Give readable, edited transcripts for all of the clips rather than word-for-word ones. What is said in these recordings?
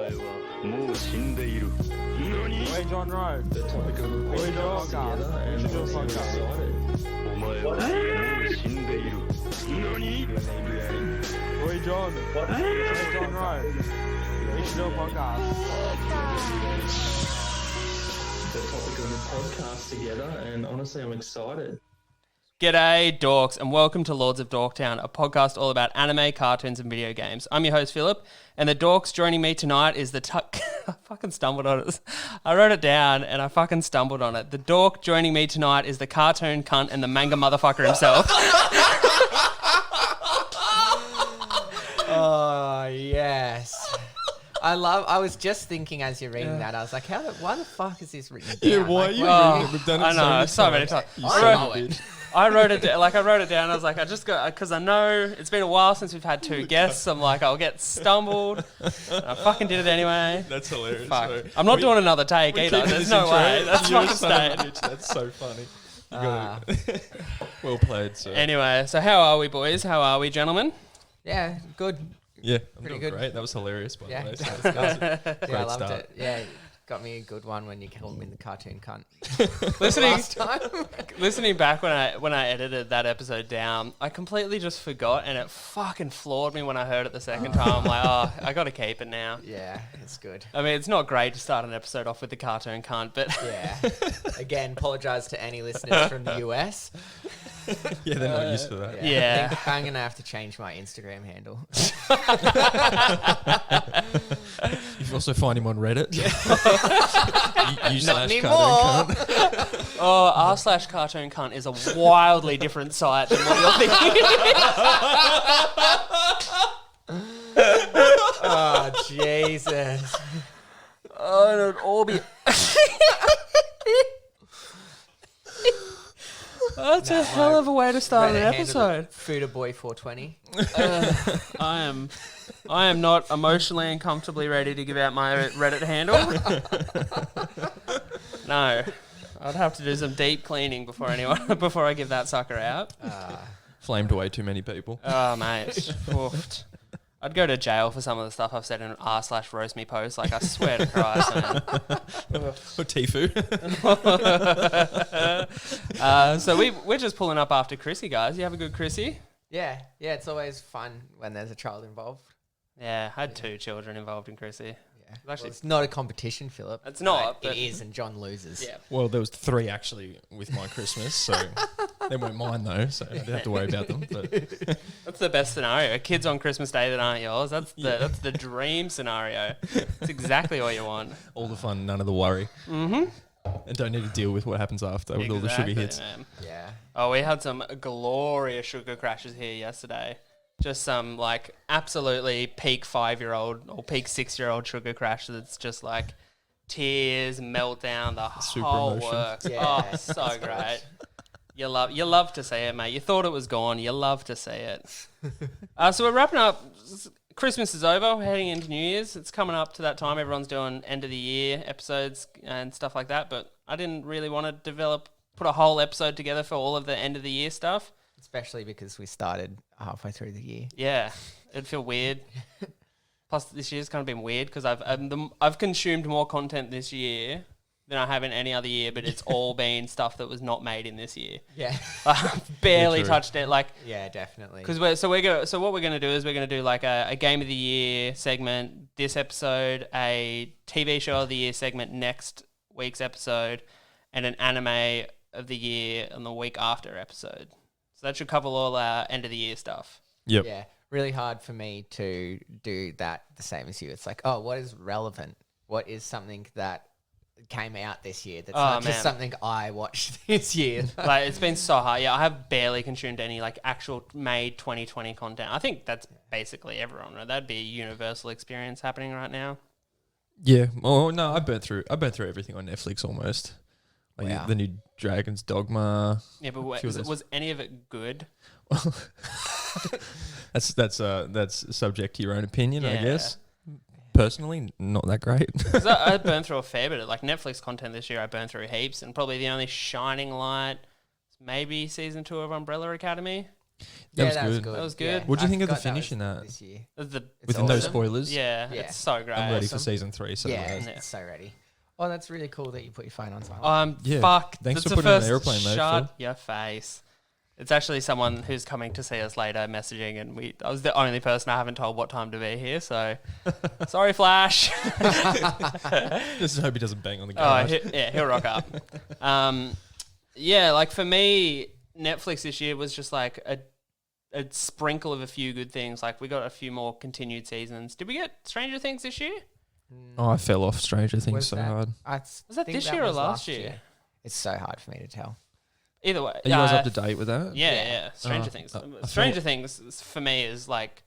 Wait, John Rowe. The topic of the We should do a podcast podcast. together, We should do a and I'm podcast. excited. Wait, John. Wait, John Rowe. We should do a podcast. The topic of the podcast together, and honestly, I'm excited. G'day, dorks, and welcome to Lords of Dorktown, a podcast all about anime, cartoons, and video games. I'm your host, Philip, and the dorks joining me tonight is the I fucking stumbled on it. I wrote it down, and I fucking stumbled on it. The dork joining me tonight is the cartoon cunt and the manga motherfucker himself. Oh, yes. I was just thinking as you're reading that, I was like, why the fuck is this written down? Yeah, why are you Oh, reading it? We've done it I know, so many times. I know it. I wrote it down. I wrote it down. I was like, I just got because I know it's been a while since we've had two guests. I'm like, I'll get stumbled. And I fucking did it anyway. That's hilarious. Fuck. So I'm not we- doing another take we either. keep There's this no intro. way. That's You're fucking a son of a staying. bitch. That's so funny. You gotta, well played, sir. Anyway, so how are we, boys? How are we, gentlemen? Yeah, good. Yeah, I'm Pretty doing good. great. That was hilarious, by Yeah. the way. So That that was a Yeah, I great loved start. it. Yeah, got me a good one when you called me the cartoon cunt. Listening, Last time. listening back when I edited that episode down, I completely just forgot, and it fucking floored me when I heard it the second time. I'm like, oh, I got to keep it now. Yeah, it's good. I mean, it's not great to start an episode off with the cartoon cunt, but Yeah. Again, apologise to any listeners from the US. Yeah, they're not used to that. Yeah. I think I'm going to have to change my Instagram handle. You can also find him on Reddit. you Not slash anymore. cartoon cunt. oh, r/cartoon cunt is a wildly different site than what you're thinking. Oh, Jesus. Oh, it'd all be. That's a hell of a way to start an Reddit handle episode. Foodaboy 420. I am not emotionally and comfortably ready to give out my Reddit handle. No, I'd have to do some deep cleaning before I give that sucker out. Flamed away too many people. Oh, mate. Oofed. I'd go to jail for some of the stuff I've said in r/roast me post. Like, I swear to Christ, man. Or Tifu. So we're just pulling up after Chrissy, guys. You have a good Chrissy? Yeah, it's always fun when there's a child involved. Yeah, I had two children involved in Chrissy. Yeah. Actually- It's not a competition, Philip. It's not, It but- is, and John loses. Yeah. Well, there was 3 actually with my Christmas, so they weren't mine though, so I didn't have to worry about them. But That's the best scenario. Kids on Christmas Day that aren't yours. That's the dream scenario. It's exactly what you want. all the fun, none of the worry. Mm-hmm. And don't need to deal with what happens after with all the sugar hits. Man. Yeah. Oh, we had some glorious sugar crashes here yesterday. Just some like absolutely peak 5-year-old or peak 6-year-old sugar crash that's just like tears, meltdown, the Super whole emotion. works. Yeah. Oh, so great. You love to see it, mate. You thought it was gone. You love to see it. So we're wrapping up. Christmas is over. We're heading into New Year's. It's coming up to that time. Everyone's doing end of the year episodes and stuff like that. But I didn't really want to put a whole episode together for all of the end of the year stuff. Especially because we started halfway through the year. Yeah, it'd feel weird. Plus, this year's kind of been weird because I've consumed more content this year than I have in any other year, but it's all been stuff that was not made in this year. Yeah. I've barely true. touched it, like Yeah, definitely. because what we're gonna do is we're gonna do like a game of the year segment this episode, a TV show of the year segment next week's episode, and an anime of the year on the week after episode. So that should cover all our end of the year stuff. Yep. Yeah, really hard for me to do that the same as you. It's like, oh, what is relevant? What is something that came out this year that's not man. just something I watched this year? Like, it's been so hard. Yeah, I have barely consumed any like actual May 2020 content. I think that's basically everyone, right? That'd be a universal experience happening right now. Yeah. Oh no, I burnt through everything on Netflix almost. Like Wow. the new Dragon's Dogma. Yeah, but Few of those. was any of it good? That's subject to your own opinion, I Yeah. guess. Personally, not that great. 'Cause I burned through a fair bit of like Netflix content this year. I burned through heaps, and probably the only shining light is maybe season 2 of Umbrella Academy. That was that was good. good. That was good. Yeah. What'd you I think of the forgot that finish was in that? this year? With no awesome. spoilers. Yeah, Yeah. it's so great. I'm ready for Awesome. season 3. So Yeah, Yeah. it's so ready. Oh, that's really cool that you put your phone on silent. Yeah. Fuck. Thanks that's for the putting it in first airplane mode, Shut Phil. your face. It's actually someone who's coming to see us later messaging, and I was the only person I haven't told what time to be here, so sorry, Flash. Just hope he doesn't bang on the Oh, garage. he'll rock up. Yeah, like for me, Netflix this year was just like a sprinkle of a few good things. Like we got a few more continued seasons. Did we get Stranger Things this year? Oh, I fell off Stranger Things Was so that- hard. Was that this year or last year? It's so hard for me to tell. Either way. Are you guys up to date with that? Yeah. Stranger Oh, Things. I felt- Stranger Things for me is like,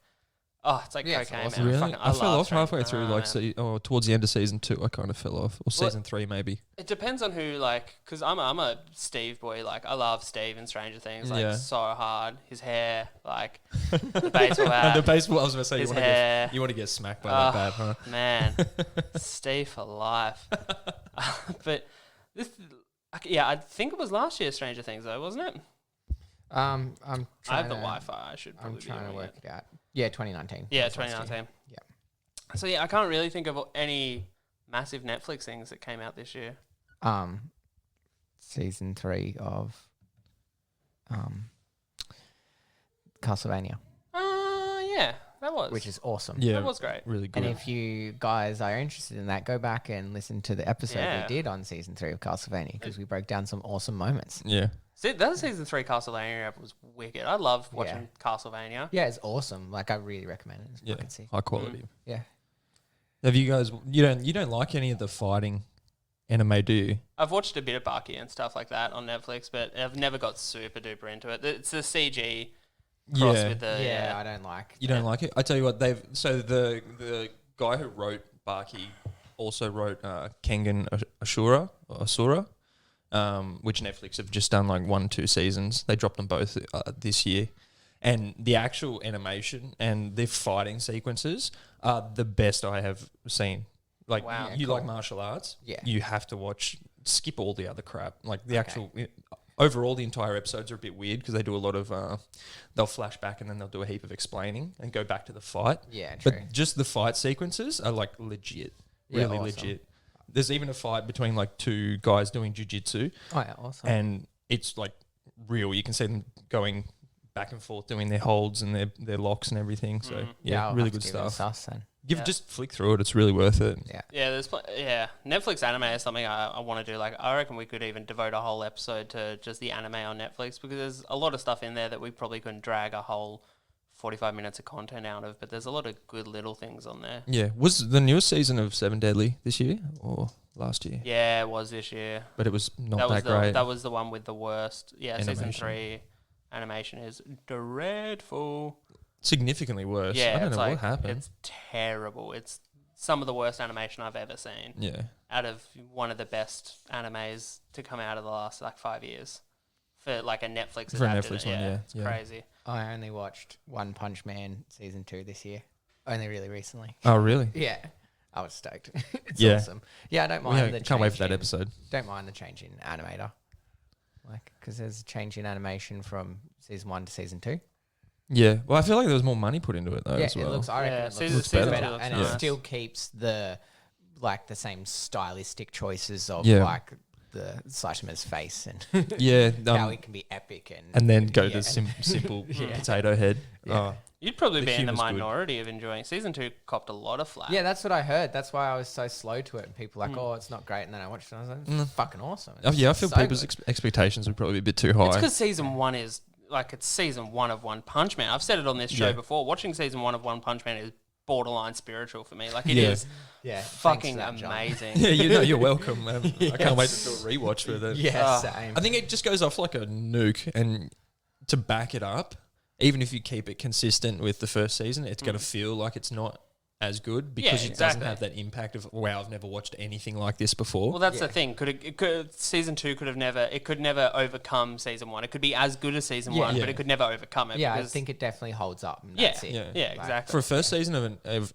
it's like Yeah, it's cocaine, awesome. man. Really? Fucking- I fell love off halfway Stranger- through, towards the end of season 2. I kind of fell off, or Well, season 3 maybe. It depends on who, like, because I'm a Steve boy. Like, I love Steve in Stranger Things. Like, Yeah. so hard. His hair, like, the baseball bat. The baseball. I was going to say his hair. you want to get smacked by Oh, that bad, huh? Man, Steve for life. But this, I think it was last year Stranger Things though, wasn't it? I'm trying I have the to- Wi-Fi. I should probably I'm trying be to doing work it. it out. Yeah, 2019. Yeah, That was last year. 2019. Yeah. So yeah, I can't really think of any massive Netflix things that came out this year. Season 3 of Castlevania, Yeah, that was. which is awesome. Yeah, That was great. really good. And if you guys are interested in that, go back and listen to the episode Yeah. we did on season 3 of Castlevania because we broke down some awesome moments. yeah. See, that season 3 Castlevania was wicked. I loved watching Yeah. Castlevania. Yeah, it's awesome. Like I really recommend it. It's Yeah, fucking sick. high quality. Yeah. Have you guys? You don't like any of the fighting anime, do you? I've watched a bit of Bucky and stuff like that on Netflix, but I've never got super duper into it. It's the CG cross Yeah. with the Yeah, I don't like. You don't like it? I tell you what, the guy who wrote Baki also wrote Kengan Asura, which Netflix have just done like 1-2 seasons. They dropped them both this year. And the actual animation and the fighting sequences are the best I have seen. Like, Wow. you Cool. like martial arts? Yeah. You have to skip all the other crap. Like, the Okay. actual... Overall, the entire episodes are a bit weird because they do a lot of... they'll flash back and then they'll do a heap of explaining and go back to the fight. Yeah, true. But just the fight sequences are, like, legit. Yeah, Really awesome. legit. There's even a fight between, like, 2 guys doing jiu-jitsu Oh yeah, awesome. and it's, like, real. You can see them going back and forth doing their holds and their locks and everything. So, I'll really have to good give it a stuff. sus then. Yeah. Just flick through it. It's really worth it. Yeah. Yeah, Netflix anime is something I want to do. Like, I reckon we could even devote a whole episode to just the anime on Netflix because there's a lot of stuff in there that we probably couldn't drag a whole 45 minutes of content out of, but there's a lot of good little things on there. Yeah. Was the newest season of Seven Deadly this year or last year? Yeah, it was this year. But it was not That was that great. that was the one with the worst. Yeah, season Animation. 3 animation is dreadful. Significantly worse. Yeah, I don't it's know like, what happened. It's terrible. It's some of the worst animation I've ever seen. Yeah. Out of one of the best animes to come out of the last like 5 years for like a Netflix For a adapted. Netflix one, yeah, it's yeah. crazy. I only watched One Punch Man season 2 this year. Only really recently. Oh, really? Yeah. I was stoked. It's Yeah. awesome. Yeah, I don't Well, mind yeah, the can't wait change for that in- episode. Don't mind the change in animator. Like, because there's a change in animation from season 1 to season 2. Yeah. Well, I feel like there was more money put into it though Yeah, as well. it looks. I reckon Yeah, it season- looks season better, two looks and nice. it still keeps the same stylistic choices of Yeah. like the Slashimer's face and yeah. how it can be epic and then go yeah. to simple potato head. Yeah. Oh, You'd probably The be in the humor's good. minority of enjoying. Season 2 copped a lot of flack. Yeah, that's what I heard. That's why I was so slow to it. And people were like, oh, it's not great. And then I watched it and I was like, it's fucking awesome. Oh, yeah, I feel so people's good. expectations would probably be a bit too It's high. because season 1 is like it's season 1 of One Punch Man. I've said it on this show Yeah. before. Watching season 1 of One Punch Man is borderline spiritual for me. Like it Yeah. is Yeah, thanks fucking for that, John. amazing. Yeah, you're welcome. I can't wait to do a rewatch with it. Yeah, Ah. same. I think it just goes off like a nuke, and to back it up, even if you keep it consistent with the first season, it's going to feel like it's not as good because it exactly. doesn't have that impact of wow, I've never watched anything like this before. Well, that's Yeah. the thing. Season 2 could never overcome season 1. It could be as good as season Yeah. 1, Yeah. but it could never overcome it. Yeah, I because, think it definitely holds up. And Yeah, that's it. yeah. yeah, Like, exactly. For a first season of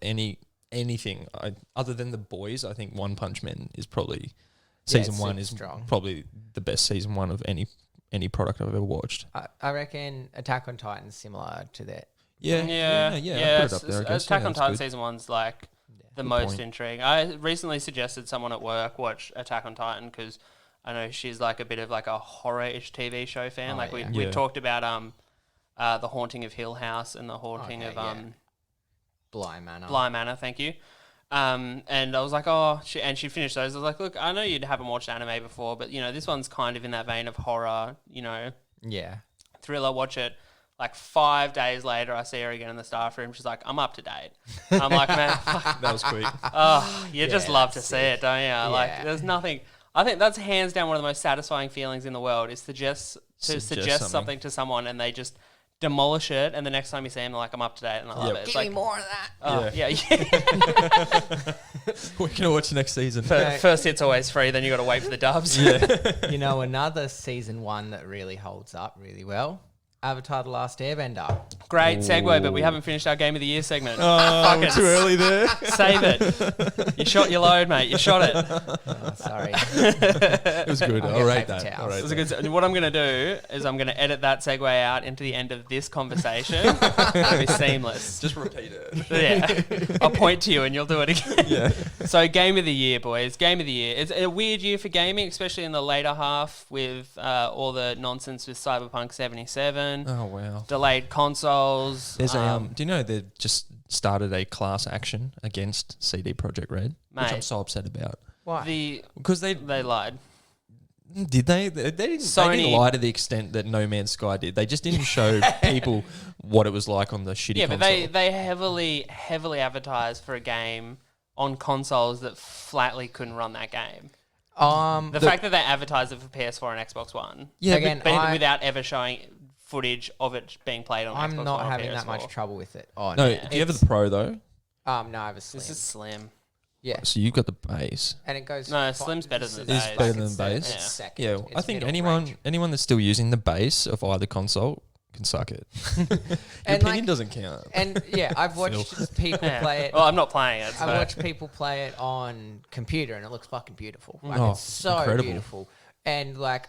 anything, other than The Boys, I think One Punch Man is probably Yeah, season it's 1 super is strong. probably the best season 1 of any any product I've ever watched. I reckon Attack on Titan's similar to that. Yeah. Yeah. I'll put it up there, I guess. Attack Yeah, on that's Titan good. season 1's like the Good most point. intriguing. I recently suggested someone at work watch Attack on Titan because I know she's like a bit of like a horror-ish TV show fan. Oh, like yeah. we Yeah. talked about The Haunting of Hill House and The Haunting Okay, of yeah. Bly Manor. Bly Manor, thank you. And I was like, oh, she finished those. I was like, look, I know you haven't watched anime before, but, you know, this one's kind of in that vein of horror, you know, Yeah. thriller. Watch it. Like 5 days later, I see her again in the staff room. She's like, I'm up to date. I'm like, man, fuck. That was quick. Oh, you just Yeah, love to that's see it, don't you? Like, Yeah. there's nothing. I think that's hands down one of the most satisfying feelings in the world is suggest something to someone and they just demolish it, and the next time you see them, they're like, I'm up to date, and I love Yep. it. It's Give like, me more of that. oh, yeah. We're going to watch next season. First hit's always free, then you got to wait for the dubs. You know, another season 1 that really holds up really well. Avatar: The Last Airbender. Great segue, but we haven't finished our Game of the Year segment. Oh, Fuck it. too early there. Save it. You shot your load, mate. You shot it. Oh, sorry. It was good. I'll I'll get rate paper that. towels. I'll rate It was a that. good. What I'm going to do is I'm going to edit that segue out into the end of this conversation. It'll be seamless. Just repeat it. Yeah. I'll point to you and you'll do it again. Yeah. So, Game of the Year, boys. Game of the Year. It's a weird year for gaming, especially in the later half with all the nonsense with Cyberpunk 77, Oh, wow. delayed consoles. There's do you know they've just started a class action against CD Projekt Red, which I'm Mate. so upset about. Why? Because they lied. did they didn't they Sony- didn't lie to the extent that No Man's Sky did. They just didn't show people what it was like on the shitty Yeah, console. but they heavily advertised for a game on consoles that flatly couldn't run that game. The fact that they advertised it for PS4 and Xbox One, yeah, Again, but without ever showing footage of it being played on Xbox I'm One not or having PS4. that much trouble with it. Oh, no, no. do you have the Pro though? No, I have a Slim. This is slim. Yeah. So you've got the base. And it goes... No, fi- Slim's better than it's the It's base. better like than it's the base. it's Yeah. second. Yeah, It's I think middle range. anyone that's still using the base of either console can suck it. Your And, opinion like- doesn't count. And yeah, I've watched people Yeah. play it. Well, I'm not playing it. I've So. watched people play it on computer, and it looks fucking beautiful. Like Oh, it's so incredible. beautiful. And like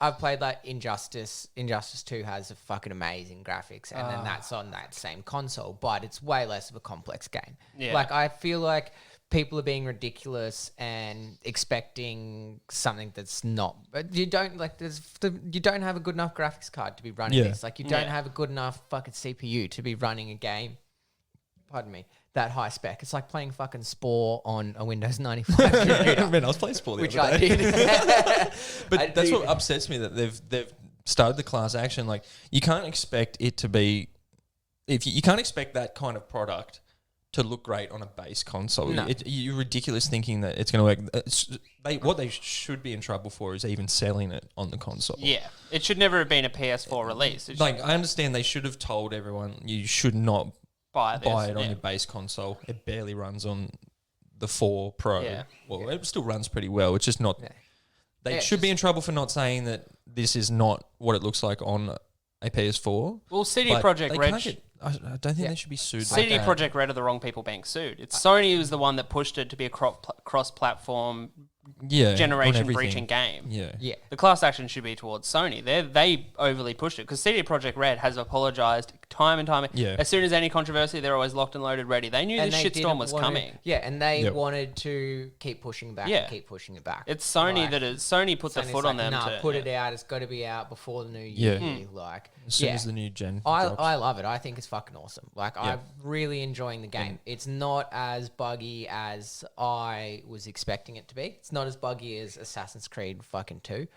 I've played like Injustice. Injustice 2 has a fucking amazing graphics, and then that's on that same console, but it's way less of a complex game. Yeah. Like I feel like people are being ridiculous and expecting something that's not. But you don't like. You don't have a good enough graphics card to be running Yeah. this. Like you don't Yeah. have a good enough fucking CPU to be running a game. Pardon me. That high spec. It's like playing fucking Spore on a Windows 95 computer, Man, I was playing Sport the which other I day. did. But I that's did. what upsets me, that they've started the class action. Like, you can't expect it to be, if you can't expect that kind of product to look great on a base console. No. You're ridiculous thinking that it's going to work. What they should be in trouble for is even selling it on the console. Yeah, it should never have been a PS4 release. It should Like, I understand they should have told everyone you should not buy buy it on yeah. your base console. It barely runs on the 4 Pro. Yeah. Well, it still runs pretty well. It's just not. Yeah. They Yeah, should be in trouble for not saying that this is not what it looks like on a PS4. Well, CD But Projekt they Red. can't get- I don't think they should be sued. CD like that. Projekt Red are the wrong people being sued. It's Sony was the one that pushed it to be a cross-platform Yeah, on generation everything. breaching game. Yeah. Yeah. The class action should be towards Sony. They overly pushed it because CD Projekt Red has apologized time and time. Yeah. As soon as any controversy, they're always locked and loaded, ready. They knew And this they shitstorm didn't was wanna- coming. Yeah, and they Yep. wanted to keep pushing back Yeah. and keep pushing it back. It's Sony Like, that is. Sony put the Sony's foot on like, them nah, to put yeah. it out. It's got to be out before the new Yeah. year. Like, As soon yeah. as the new gen. I drops. love it. I think it's fucking awesome. Like, Yeah. I'm really enjoying the game. It's not as buggy as I was expecting it to be. It's not as buggy as Assassin's Creed fucking 2.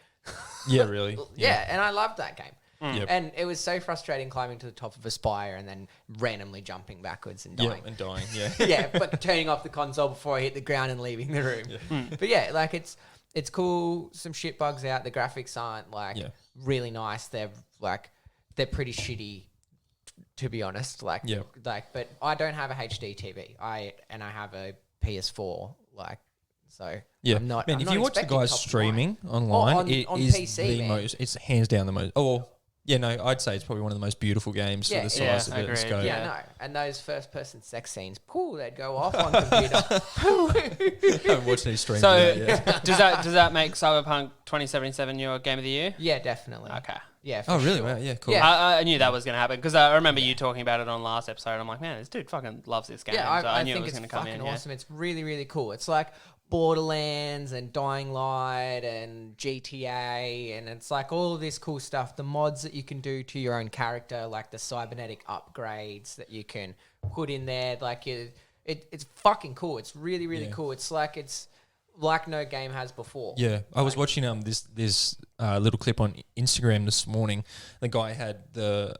Yeah, really. Yeah, and I loved that game. Yep. And it was so frustrating climbing to the top of a spire and then randomly jumping backwards and Yeah, dying. and dying. Yeah. Yeah, but turning off the console before I hit the ground and leaving the room. But yeah, like it's cool. Some shit bugs out. The graphics aren't like Yeah. really nice. They're pretty shitty, to be honest. Like, Yeah. but I don't have a HD TV. I have a PS4. Like, so Yeah, I'm not. man. I'm if not you watch the expecting guys top of the streaming line. online, on it on is PC, the man. most. It's hands down the most. Oh, Yeah, no, I'd say it's probably one of the most beautiful games Yeah, for the yeah, size of it and agreed. scope. Yeah, no. And those first-person sex scenes, they'd go off on computer. I haven't watched any streams So of that yet. does that make Cyberpunk 2077 your game of the year? Yeah, definitely. Okay. Yeah. For Oh, really? sure. Wow, yeah, cool. Yeah. I knew that was going to happen because I remember you talking about it on last episode. I'm like, man, this dude fucking loves this game. Yeah, so I knew it think was it's going to come fucking in. awesome. It's really, really cool. It's like Borderlands and Dying Light and GTA, and it's like all of this cool stuff. The mods that you can do to your own character, like the cybernetic upgrades that you can put in there, like it's fucking cool. It's really, really cool. It's like no game has before. Yeah, I was watching this little clip on Instagram this morning. The guy had the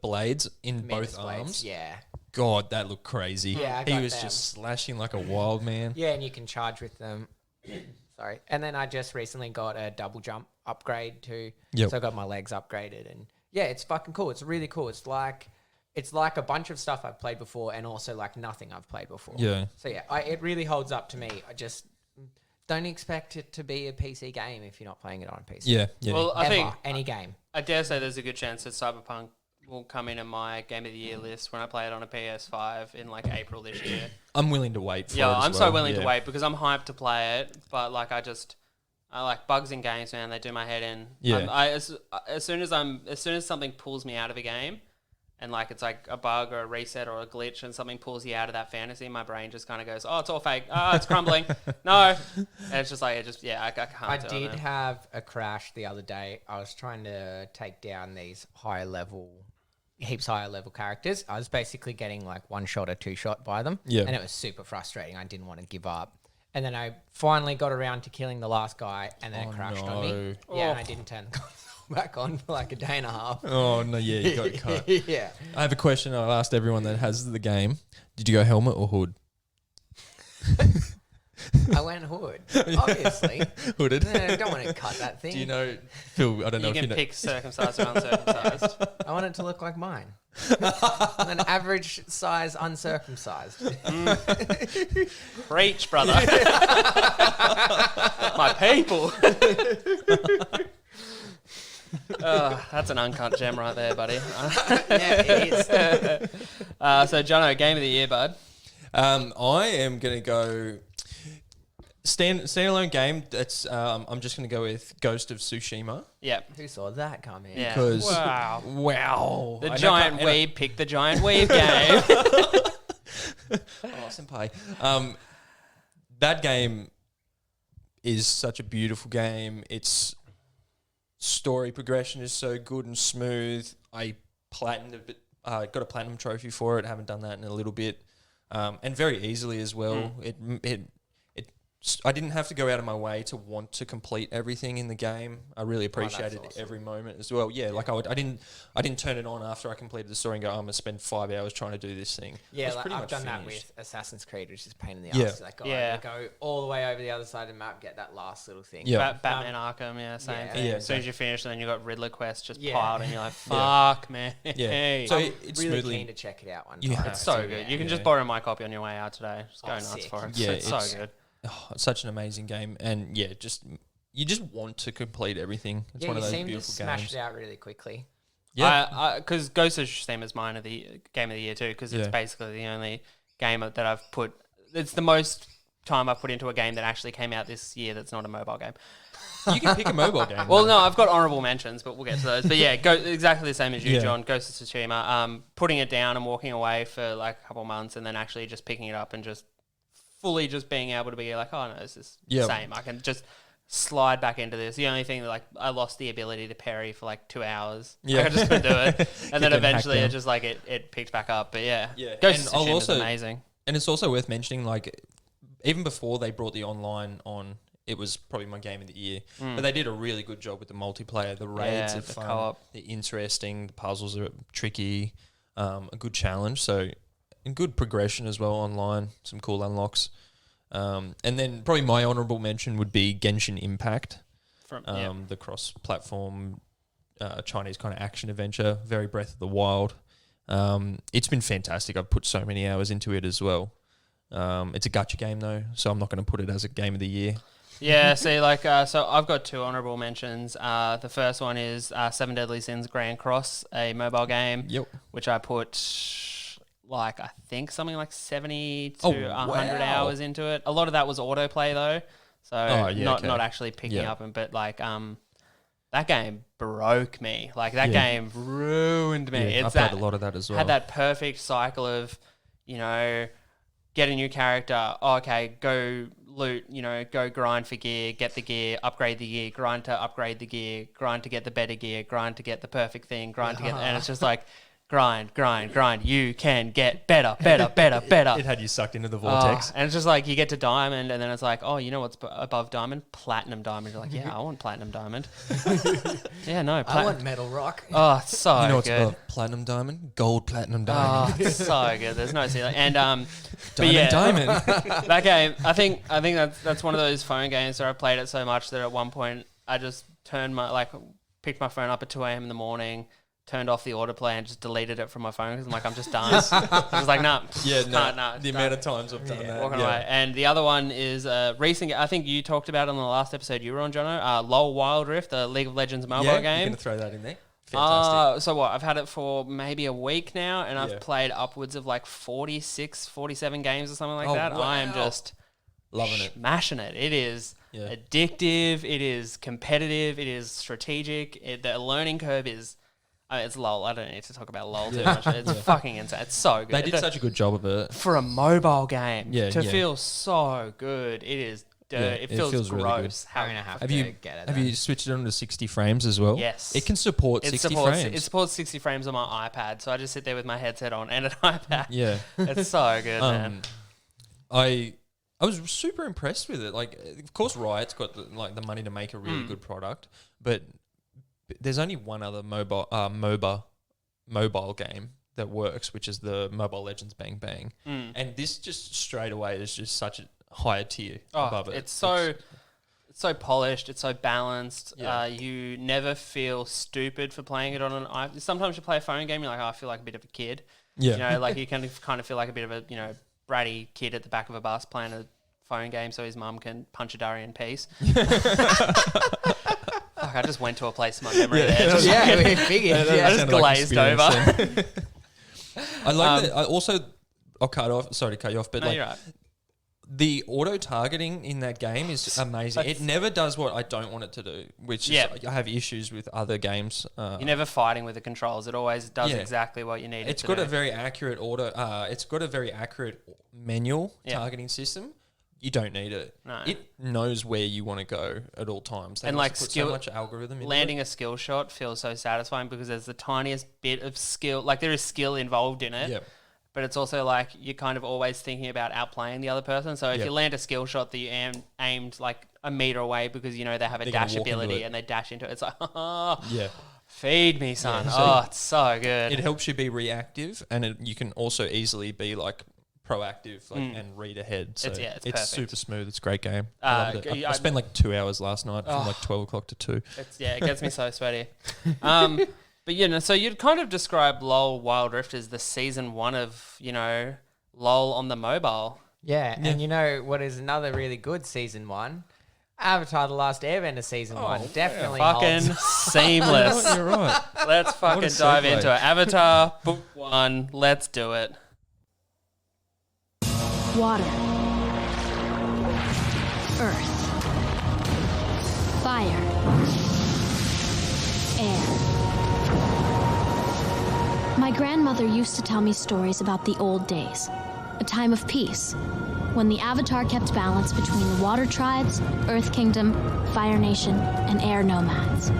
blades in both Menace blades, arms. Yeah. God, that looked crazy. Yeah, I he got was them. just slashing like a wild man. Yeah, and you can charge with them. Sorry. And then I just recently got a double jump upgrade too. Yep. So I got my legs upgraded, and yeah, it's fucking cool. It's really cool. It's like a bunch of stuff I've played before and also like nothing I've played before. Yeah. So yeah, it really holds up to me. I just don't expect it to be a PC game if you're not playing it on a PC. Yeah, yeah. Well, I Ever, think any game. I dare say there's a good chance that Cyberpunk will come in my game of the year list when I play it on a PS5 in like April this year. I'm willing to wait for it. Yeah, as I'm so well. willing to Yeah. wait because I'm hyped to play it. But like, I like bugs in games, man. They do my head in. Yeah. As soon as something pulls me out of a game, and like it's like a bug or a reset or a glitch, and something pulls you out of that fantasy, my brain just kind of goes, "Oh, it's all fake. Oh, it's crumbling. No," and it's just like I can't. I do it, did man. have a crash the other day. I was trying to take down these heaps higher level characters. I was basically getting like one shot or two shot by them. Yeah. And it was super frustrating. I didn't want to give up. And then I finally got around to killing the last guy, and then it crashed on me. no. Yeah, and I didn't turn the console back on for like a day and a half. Oh, no, yeah, you got cut. Yeah. I have a question I've asked everyone that has the game. Did you go helmet or hood? I went hood, obviously. Hooded. I don't want to cut that thing. Do you know, Phil, I don't know You if you can know. pick circumcised or uncircumcised. I want it to look like mine. An average size uncircumcised. Preach, brother. My people. That's an uncut gem right there, buddy. Yeah, it is. So, Jono, game of the year, bud. I am going to go standalone game. That's I'm just going to go with Ghost of Tsushima. Yep. Who saw that coming? Yeah. Because Wow. The I know giant and I- weeb picked the giant weeb game. Oh, senpai. That game is such a beautiful game. Its story progression is so good and smooth. I got a platinum trophy for it. Haven't done that in a little bit, and very easily as well. I didn't have to go out of my way to want to complete everything in the game. I really appreciated awesome. every moment as well. Yeah, like I didn't turn it on after I completed the story and go, I'm gonna spend 5 hours trying to do this thing. I Yeah, was like pretty I've much done that finished. with Assassin's Creed, which is a pain in the Yeah. ass. Like, Yeah. go all the way over the other side of the map, get that last little thing. Yeah. Batman Arkham, yeah, same yeah. thing. Yeah, As soon as you finish, and then you got Riddler quest just Yeah. piled, and you're like, fuck, man. Yeah. So I'm it's really smoothly. keen to check it out one You time. have It's so to, good. You can yeah. just borrow my copy on your way out today. Just go nuts sick. for it. Yeah, it's so it's- good. Oh, it's such an amazing game, and yeah, you just want to complete everything. It's Yeah, one you of those seem to beautiful smash games. it out really quickly. Yeah, Because Ghost of Tsushima is mine of the game of the year too, because it's Yeah. basically the only game that I've put. It's the most time I've put into a game that actually came out this year that's not a mobile game. you can pick a mobile game. Well, though. no, I've got honorable mentions, but we'll get to those. But yeah, exactly the same as you, Yeah. John. Ghost of Tsushima. Putting it down and walking away for like a couple months, and then actually just picking it up and just fully just being able to be like, oh no, this is the Yeah. same. I can just slide back into this. The only thing that like I lost the ability to parry for like 2 hours. Yeah. Like, I just couldn't do it, and then Keep getting eventually hacked it down. just like it picked back up. But yeah, Yeah. Ghost And of I'll Tsushima is also- amazing. And it's also worth mentioning, like, even before they brought the online on, it was probably my game of the year. But they did a really good job with the multiplayer. The raids Yeah, are the fun, co-op. they're interesting, the puzzles are tricky, a good challenge. So, and good progression as well online, some cool unlocks. And then probably my honourable mention would be Genshin Impact, the cross-platform Chinese kind of action adventure, very Breath of the Wild. It's been fantastic. I've put so many hours into it as well. It's a gacha game though, so I'm not going to put it as a game of the year. Yeah, see, like, so I've got 2 honourable mentions. The first one is 7 Deadly Sins Grand Cross, a mobile game, Yep. which I put, like, I think something like 70 to Oh, 100 wow. hours into it. A lot of that was autoplay, though, so not actually picking Yeah. up, but, like, that game broke me. Like, that game ruined me. Yeah, It's I've that, played a lot of that as well. had that perfect cycle of, you know, get a new character. Oh, okay, go loot, you know, go grind for gear, get the gear, upgrade the gear, grind to upgrade the gear, grind to get the better gear, grind to get the perfect thing, grind to get, and it's just like grind. You can get better. It had you sucked into the vortex. And it's just like you get to diamond, and then it's like, oh, you know what's above diamond? Platinum diamond. You're like, yeah, I want platinum diamond. Yeah, no, I want metal rock. Oh, it's so You know what's good. above platinum diamond? Gold platinum diamond. Oh, it's so good. There's no ceiling. And but Diamond, yeah, diamond. that game, I think that's one of those phone games where I played it so much that at one point I just picked my phone up at 2 a.m. in the morning, turned off the autoplay and just deleted it from my phone because I'm like, I'm just done. I was like, nah. Yeah, the amount of times I've done that. Walking away. And the other one is recent. I think you talked about it on the last episode you were on, Jono. LOL Wild Rift, the League of Legends mobile You're game. going to throw that in there? Fantastic. So what? I've had it for maybe a week now, and I've Yeah. played upwards of like 46, 47 games or something like Oh, that. I am wow. just Loving it. smashing it. It is Yeah. addictive. It is competitive. It is strategic. The learning curve is. It's LOL. I don't need to talk about LOL too much. It's fucking insane. It's so good. They did such a good job of it. For a mobile game Yeah, to yeah. feel so good. It is dirt. Yeah, it it feels feels really good. gross. I'm gonna have Have to you get it. have then. you switched it on to 60 frames as well? Yes. It can support It 60 supports, frames. It supports 60 frames on my iPad, so I just sit there with my headset on and an iPad. Yeah. It's so good, man. I was super impressed with it. Like, of course, Riot's got the money to make a really good product, but there's only one other mobile game that works, which is the Mobile Legends Bang Bang, and this just straight away is just such a higher tier above it. It's so polished. It's so balanced. Yeah. You never feel stupid for playing it on an iPhone. Sometimes you play a phone game, you're like, oh, I feel like a bit of a kid. Yeah. You know, like you kind of feel like a bit of a, you know, bratty kid at the back of a bus playing a phone game so his mum can punch a durry in peace. Fuck, I just went to a place in my memory there. Just Yeah, we figured. I Yeah. just Sounded like glazed experience over. then. I like that. I also, I'll cut off. Sorry to cut you off, but No, like you're right. the auto targeting in that game is amazing. That's- It never does what I don't want it to do, which Yeah. is I have issues with other games. You're never fighting with the controls. It always does Yeah. exactly what you need It's it to got do. a very accurate It's got a very accurate manual Yeah. targeting system. You don't need it. No. It knows where you want to go at all times. They And, must like, put skill- so much algorithm into Landing it. a skill shot feels so satisfying because there's the tiniest bit of skill. Like, there is skill involved in it. Yep. But it's also like you're kind of always thinking about outplaying the other person. So if Yep. you land a skill shot that you aimed like a meter away because, you know, they have a They're gonna dash walk into ability it. and they dash into it, it's like, oh, Yeah. feed me, son. Yeah, so Oh, it's so good. It helps you be reactive, and you can also easily be like proactive and read ahead. So It's it's perfect. super smooth. It's a great game. I loved it. I spent like 2 hours last night from like 12 o'clock to 2. It gets me so sweaty. But, you know, so you'd kind of describe LOL Wild Rift as the season 1 of, you know, LOL on the mobile. Yeah, and you know what is another really good season 1? Avatar: The Last Airbender season 1 definitely Fucking holds. seamless. You're right. Let's fucking a dive segue. into it. Avatar Book 1. Let's do it. Water. Earth. Fire. Air. My grandmother used to tell me stories about the old days, a time of peace, when the Avatar kept balance between the Water Tribes, Earth Kingdom, Fire Nation, and Air Nomads.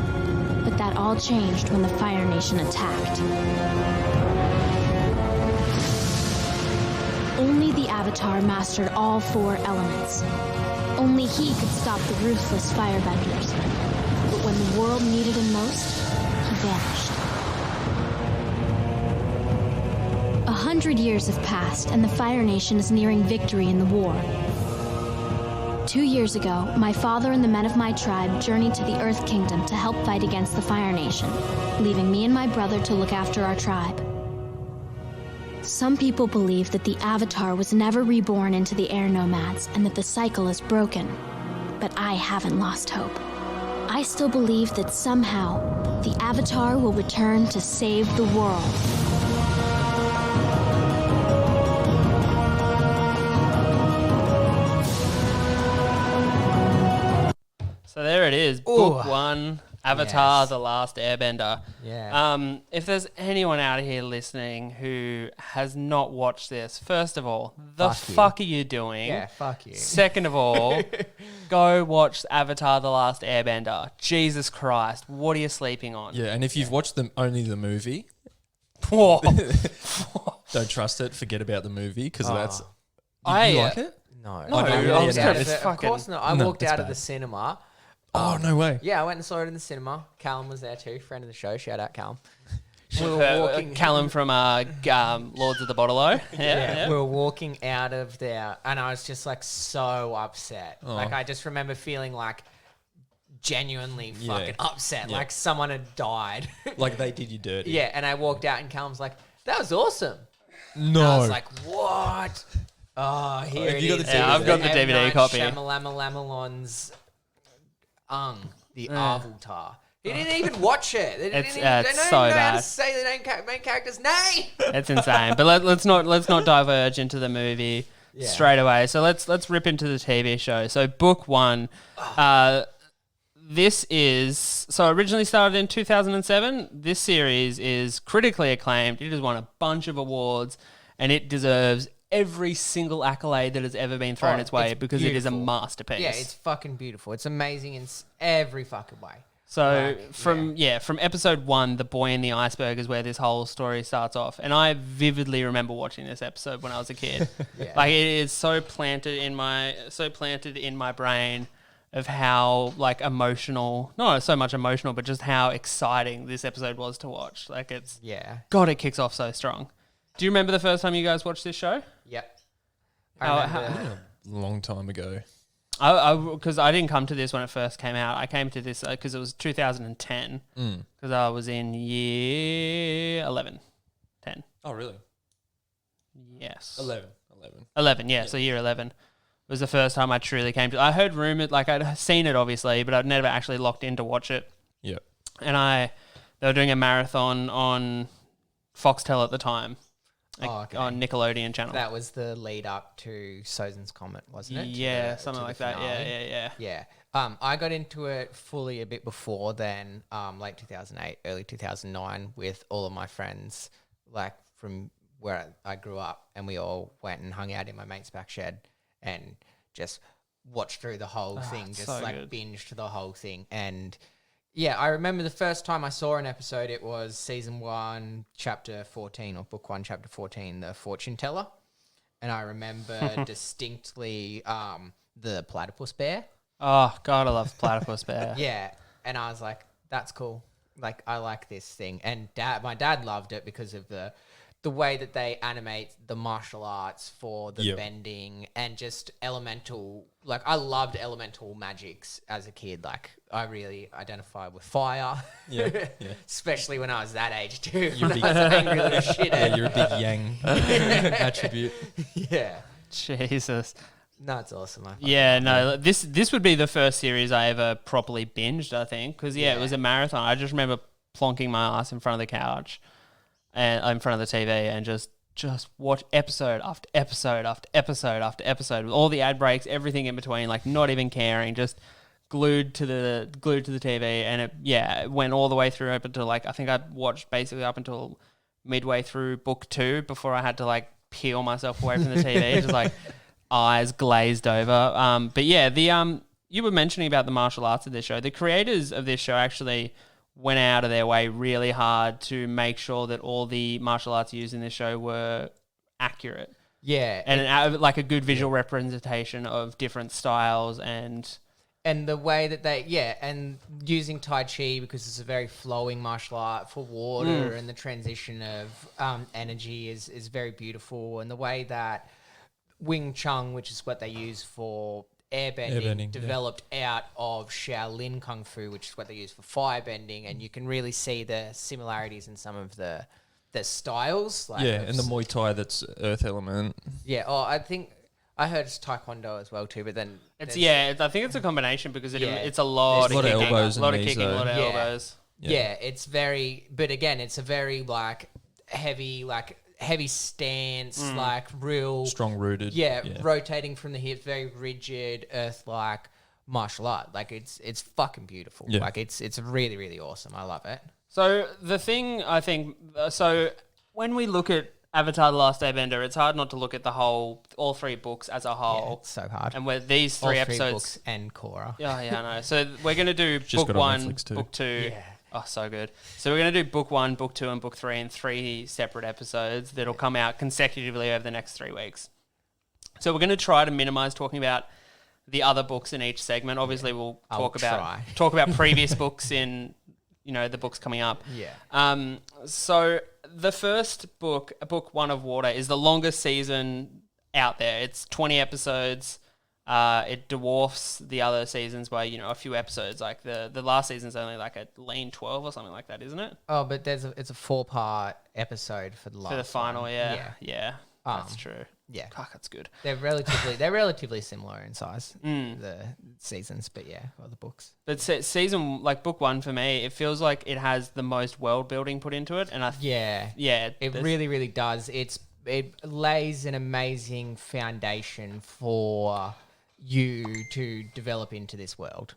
But that all changed when the Fire Nation attacked. Only the Avatar mastered all 4 elements. Only he could stop the ruthless firebenders. But when the world needed him most, he vanished. 100 years have passed, and the Fire Nation is nearing victory in the war. 2 years ago, my father and the men of my tribe journeyed to the Earth Kingdom to help fight against the Fire Nation, leaving me and my brother to look after our tribe. Some people believe that the Avatar was never reborn into the Air Nomads and that the cycle is broken. but I haven't lost hope. I still believe that somehow the Avatar will return to save the world. So there it is, Book 1, Avatar: Yes. The Last Airbender. Yeah. If there's anyone out here listening who has not watched this, first of all, the Fuck you. fuck are you doing? Yeah, fuck you. Second of all, go watch Avatar: The Last Airbender. Jesus Christ, what are you sleeping on? Yeah, and if you've watched only the movie, Whoa. don't trust it. Forget about the movie because that's. You I- like it? No, No, I I walked was out gonna of it. Of fucking- course not. I No, walked it's out of bad. the cinema. Oh no way! Yeah, I went and saw it in the cinema. Callum was there too, friend of the show. Shout out Callum. We were Uh, walking. Callum from Lords of the Bottle-O. Yeah. We were walking out of there, and I was just like so upset. Oh. Like I just remember feeling like genuinely Yeah. fucking upset, Yeah. like someone had died. Like they did you dirty. Yeah, and I walked out, and Callum's like, "That was awesome." No. And I was like, "What?" Oh, here Have it you got is. the DVD? Yeah, I've got the M. DVD Night copy. Shyamalan's the Avatar. He didn't even watch it. They didn't It's- even, they it's don't so even know how to bad. say the main character's name. It's insane. But let's not diverge into the movie Yeah. straight away. So let's rip into the TV show. So Book 1, this is originally started in 2007. This series is critically acclaimed. It has won a bunch of awards, and it deserves every single accolade that has ever been thrown Oh, its way it's because it is a beautiful. masterpiece. Yeah, it's fucking beautiful. It's amazing in every fucking way. So Like, from episode 1, The Boy in the Iceberg is where this whole story starts off, and I vividly remember watching this episode when I was a kid. Yeah. Like it is so planted in my brain of how like emotional, not so much emotional, but just how exciting this episode was to watch. Like it's Yeah. God, it kicks off so strong. Do you remember the first time you guys watched this show? Yep. How- I remember. Long time ago. Because I didn't come to this when it first came out. I came to this because it was 2010. Because I was in year 11. 10. Oh really? Yes. 11. 11, yeah, so year 11 was the first time I truly came to. I heard rumored, like I'd seen it obviously, but I'd never actually locked in to watch it. Yeah. And they were doing a marathon on Foxtel at the time, like, Oh, okay. on Nickelodeon channel. That was the lead up to Sozin's Comet, wasn't it? Yeah, To something the like that. finale. Yeah. Yeah. I got into it fully a bit before then, late 2008, early 2009, with all of my friends, like from where I grew up, and we all went and hung out in my mate's back shed and just watched through the whole thing, it's just so like good. binged the whole thing. And yeah, I remember the first time I saw an episode, it was season 1, chapter 14, or book 1, chapter 14, The Fortune Teller. And I remember distinctly the platypus bear. Oh, God, I love Platypus Bear. Yeah. And I was like, that's cool. Like, I like this thing. And my dad loved it because of the way that they animate the martial arts for the Yep. bending and just elemental. Like, I loved elemental magics as a kid. Like, I really identified with fire. Yeah. Yeah. Especially when I was that age too. You're When big- I was an angry little shithead. Yeah, you're a big yang attribute. Yeah. Jesus. No, it's awesome. I fucking Yeah, love no, this would be the first series I ever properly binged, I think, because it was a marathon. I just remember plonking my ass in front of the couch and in front of the TV and just watch episode after episode after episode after episode with all the ad breaks, everything in between, like not even caring, just glued to the TV, and it went all the way through up until like I think I watched basically up until midway through book 2 before I had to like peel myself away from the TV, just like eyes glazed over. But yeah, you were mentioning about the martial arts of this show. The creators of this show actually went out of their way really hard to make sure that all the martial arts used in this show were accurate Yeah. and like a good visual representation of different styles and And the way that and using Tai Chi because it's a very flowing martial art for water, and the transition of energy is very beautiful. And the way that Wing Chun, which is what they use for airbending, developed out of Shaolin Kung Fu, which is what they use for firebending. And you can really see the similarities in some of the styles. Like Yeah, and the Muay Thai that's earth element. yeah. Oh, I think I heard it's taekwondo as well too, but then It's there's- I think it's a combination because Yeah. it's a lot There's of a lot of kicking, elbows a lot and of knees, kicking, a lot of though. elbows. Yeah, it's very, but again, it's a very like heavy stance, like real Strong rooted. Yeah, rotating from the hips, very rigid, earth-like martial art. Like it's fucking beautiful. Yeah. Like it's really really awesome. I love it. So the thing I think, so when we look at Avatar: The Last Airbender, it's hard not to look at all 3 books as a Yeah, whole. it's so hard. And with these All 3 three episodes, books and Korra. yeah, I know. So we're gonna do Just book got on 1, Netflix too. book 2. Yeah. Oh, so good. So we're gonna do book 1, book 2, and book 3 in 3 separate episodes that'll come out consecutively over the next 3 weeks. So we're gonna try to minimize talking about the other books in each segment. Obviously, we'll I'll talk about previous books in the books coming up. Yeah. So the first book, book 1 of Water, is the longest season out there. It's 20 episodes. It dwarfs the other seasons by a few episodes. Like the last season's only like a lean 12 or something like that, isn't it? Oh, but it's a 4-part episode for the last For the final, one. yeah. That's true. Yeah. Fuck, that's good. They're relatively similar in size, the seasons, but yeah, or the books. But season, like book 1 for me, it feels like it has the most world building put into it, and Yeah. It there's- really, really does. It lays an amazing foundation for you to develop into this world.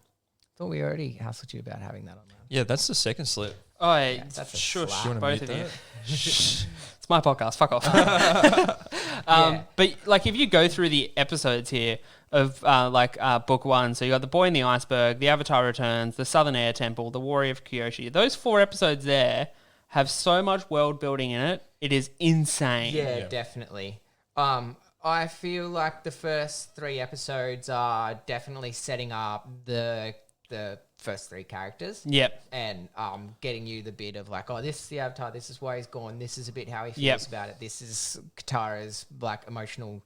Thought we already hassled you about having that on there. Yeah, that's the second slip. Oh, yeah, that's a shush, slap. Do you want to both mute of you. that? Shh. It's my podcast. Fuck off. Yeah. But like, if you go through the episodes here of book 1, so you got the Boy in the Iceberg, the Avatar Returns, the Southern Air Temple, the Warrior of Kyoshi. Those 4 episodes there have so much world building in it. It is insane. Yeah, definitely. I feel like the first 3 episodes are definitely setting up the first 3 characters. Yep. And getting you the bit of like, oh, this is the Avatar, this is why he's gone, this is a bit how he feels Yep. about it, this is Katara's like emotional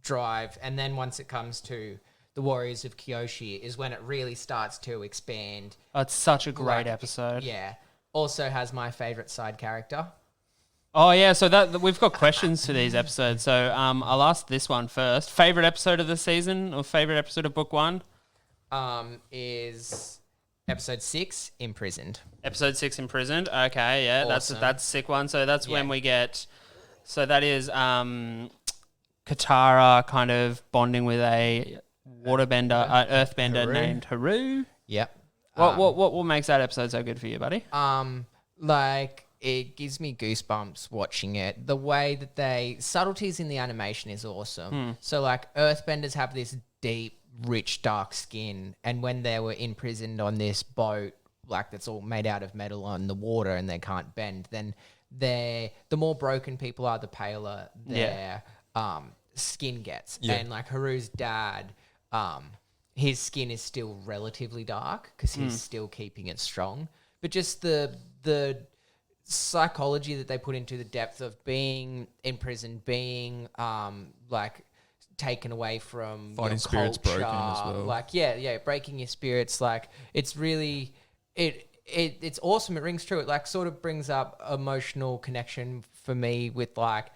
drive. And then once it comes to the Warriors of Kyoshi is when it really starts to expand. Oh, it's such a great Like, episode. Yeah. Also has my favorite side character. Oh yeah, so that we've got questions to these episodes. So I'll ask this one first. Favorite episode of the season or favorite episode of book 1? Is episode 6, Imprisoned. Episode 6, Imprisoned. Okay, yeah, Awesome. that's a sick one. So that's when Yeah. we get. So that is Katara kind of bonding with a waterbender, earthbender Haru. named Haru. Yep. What makes that episode so good for you, buddy? Like it gives me goosebumps watching it. The way that subtleties in the animation is awesome. So like earthbenders have this deep, rich, dark skin, and when they were imprisoned on this boat, like that's all made out of metal on the water and they can't bend, then the more broken people are, the paler their skin gets. Yeah. And like Haru's dad, his skin is still relatively dark because he's still keeping it strong. But just the psychology that they put into the depth of being imprisoned, being like taken away from Fighting your spirits culture, broken as well. like breaking your spirits. Like it's really it's awesome. It rings true. It like sort of brings up emotional connection for me with like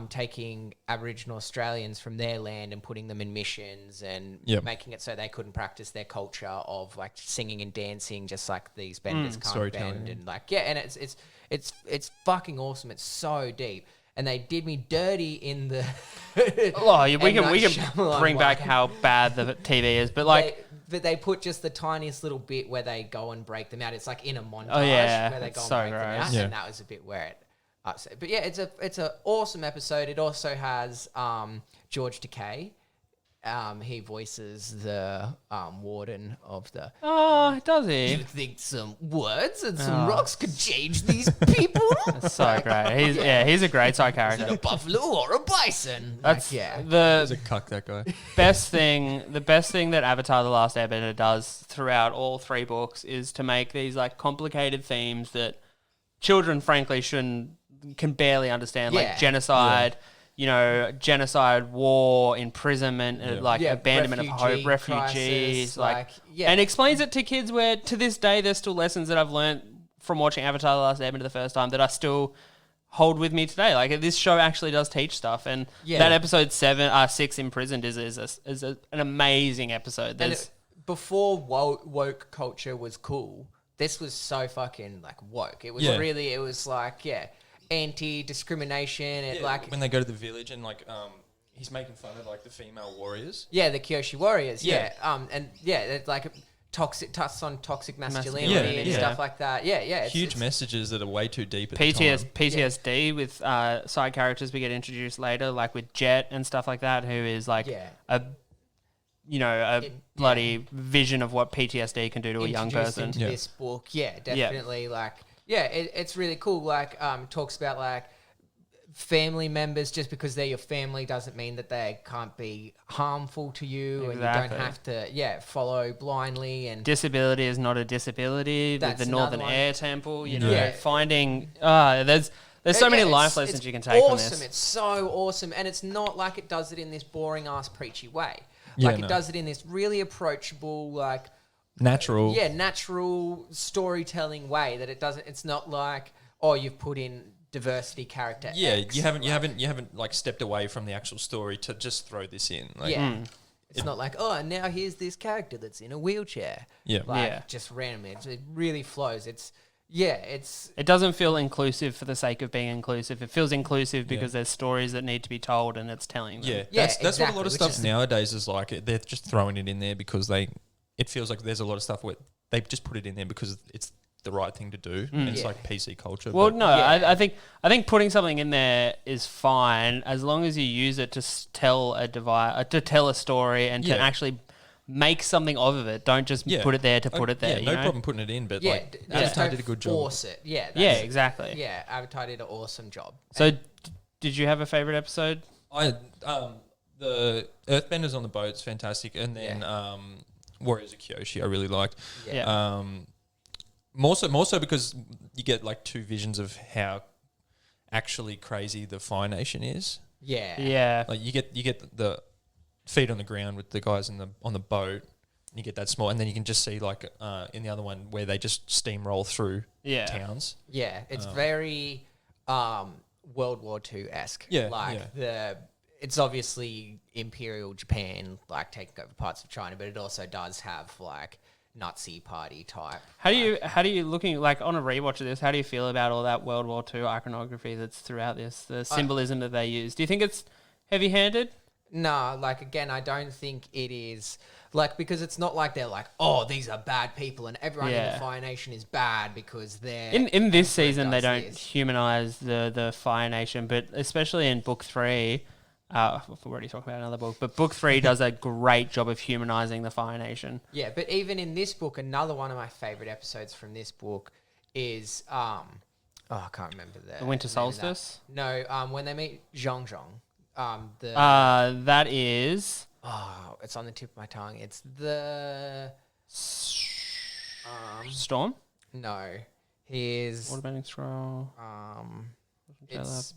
taking Aboriginal Australians from their land and putting them in missions and Yep. making it so they couldn't practice their culture of like singing and dancing, just like these benders can't Storytelling, bend, yeah. and like and it's fucking awesome. It's so deep, and they did me dirty in the. Oh, yeah, we M. Night can Shyamalan bring back one. how bad the TV is, but like. They put just the tiniest little bit where they go and break them out. It's like in a montage Oh, yeah. where they go It's and so break them gross. out, Yeah. and that was a bit where it upset. But yeah, it's a awesome episode. It also has George Takei. He voices the warden of the. Oh, does You he? think some words and some rocks could change these people? That's so great. He's a great side a character. buffalo or a bison? That's yeah. He's a the cuck, that guy. best thing. The best thing that Avatar: The Last Airbender does throughout all 3 books is to make these like complicated themes that children, frankly, can barely understand, Yeah. like genocide. Genocide, war, imprisonment, like abandonment of hope, refugees, crisis, and explains it to kids where to this day there's still lessons that I've learned from watching Avatar: The Last Airbender the first time that I still hold with me today. Like this show actually does teach stuff, and that episode 6 Imprisoned is an amazing episode. And before woke culture was cool, this was so fucking like woke. It was really, it was like anti-discrimination. It like when they go to the village and like he's making fun of like the female warriors. Yeah, the Kyoshi warriors. Yeah. And it's like touched on toxic masculinity and stuff like that. Yeah. Huge messages that are way too deep at PTSD with side characters we get introduced later, like with Jet and stuff like that, who is like a bloody vision of what PTSD can do to a young person. Into this book, definitely. Like, it's really cool. Like, talks about like family members. Just because they're your family doesn't mean that they can't be harmful to you, and you don't have to follow blindly. And disability is not a disability. The Northern Air Temple, finding there's so many life lessons you can take from this. It's so awesome, and it's not like it does it in this boring ass preachy way. It does it in this really approachable, like natural storytelling way that it doesn't. It's not like you've put in diversity character. X, you haven't like stepped away from the actual story to just throw this in. Like, it's not like now here's this character that's in a wheelchair. Just randomly. It really flows. It doesn't feel inclusive for the sake of being inclusive. It feels inclusive because there's stories that need to be told and it's telling them. That's what a lot of stuff nowadays is like. They're just throwing it in there because it feels like there's a lot of stuff where they just put it in there because it's the right thing to do. It's like PC culture. Well, I think putting something in there is fine as long as you use it to tell a story and to actually make something of it. Don't just put it there to put it there. No problem putting it in, but Avatar did a good job. Force it. Exactly. Yeah, Avatar did an awesome job. So, did you have a favorite episode? The Earthbenders on the boat's fantastic, and then Warriors of Kyoshi I really liked. More so because you get like two visions of how actually crazy the Fire Nation is. Like you get the feet on the ground with the guys on the boat. And you get that small, and then you can just see like in the other one where they just steamroll through towns. Yeah, it's very World War II-esque. It's obviously Imperial Japan like taking over parts of China, but it also does have like Nazi party type. How do you looking like on a rewatch of this? How do you feel about all that World War II iconography that's throughout this? The symbolism that they use. Do you think it's heavy-handed? No, like again, I don't think it is like because it's not like they're like, these are bad people and everyone in the Fire Nation is bad because they're in this season they don't humanize the Fire Nation, but especially in book 3. We've already talked about another book, but book 3 does a great job of humanizing the Fire Nation. Yeah, but even in this book, another one of my favorite episodes from this book is I can't remember the Winter Solstice. No, when they meet Zhong. That is. It's on the tip of my tongue. It's the Storm. No, here's Waterbending Scroll. It's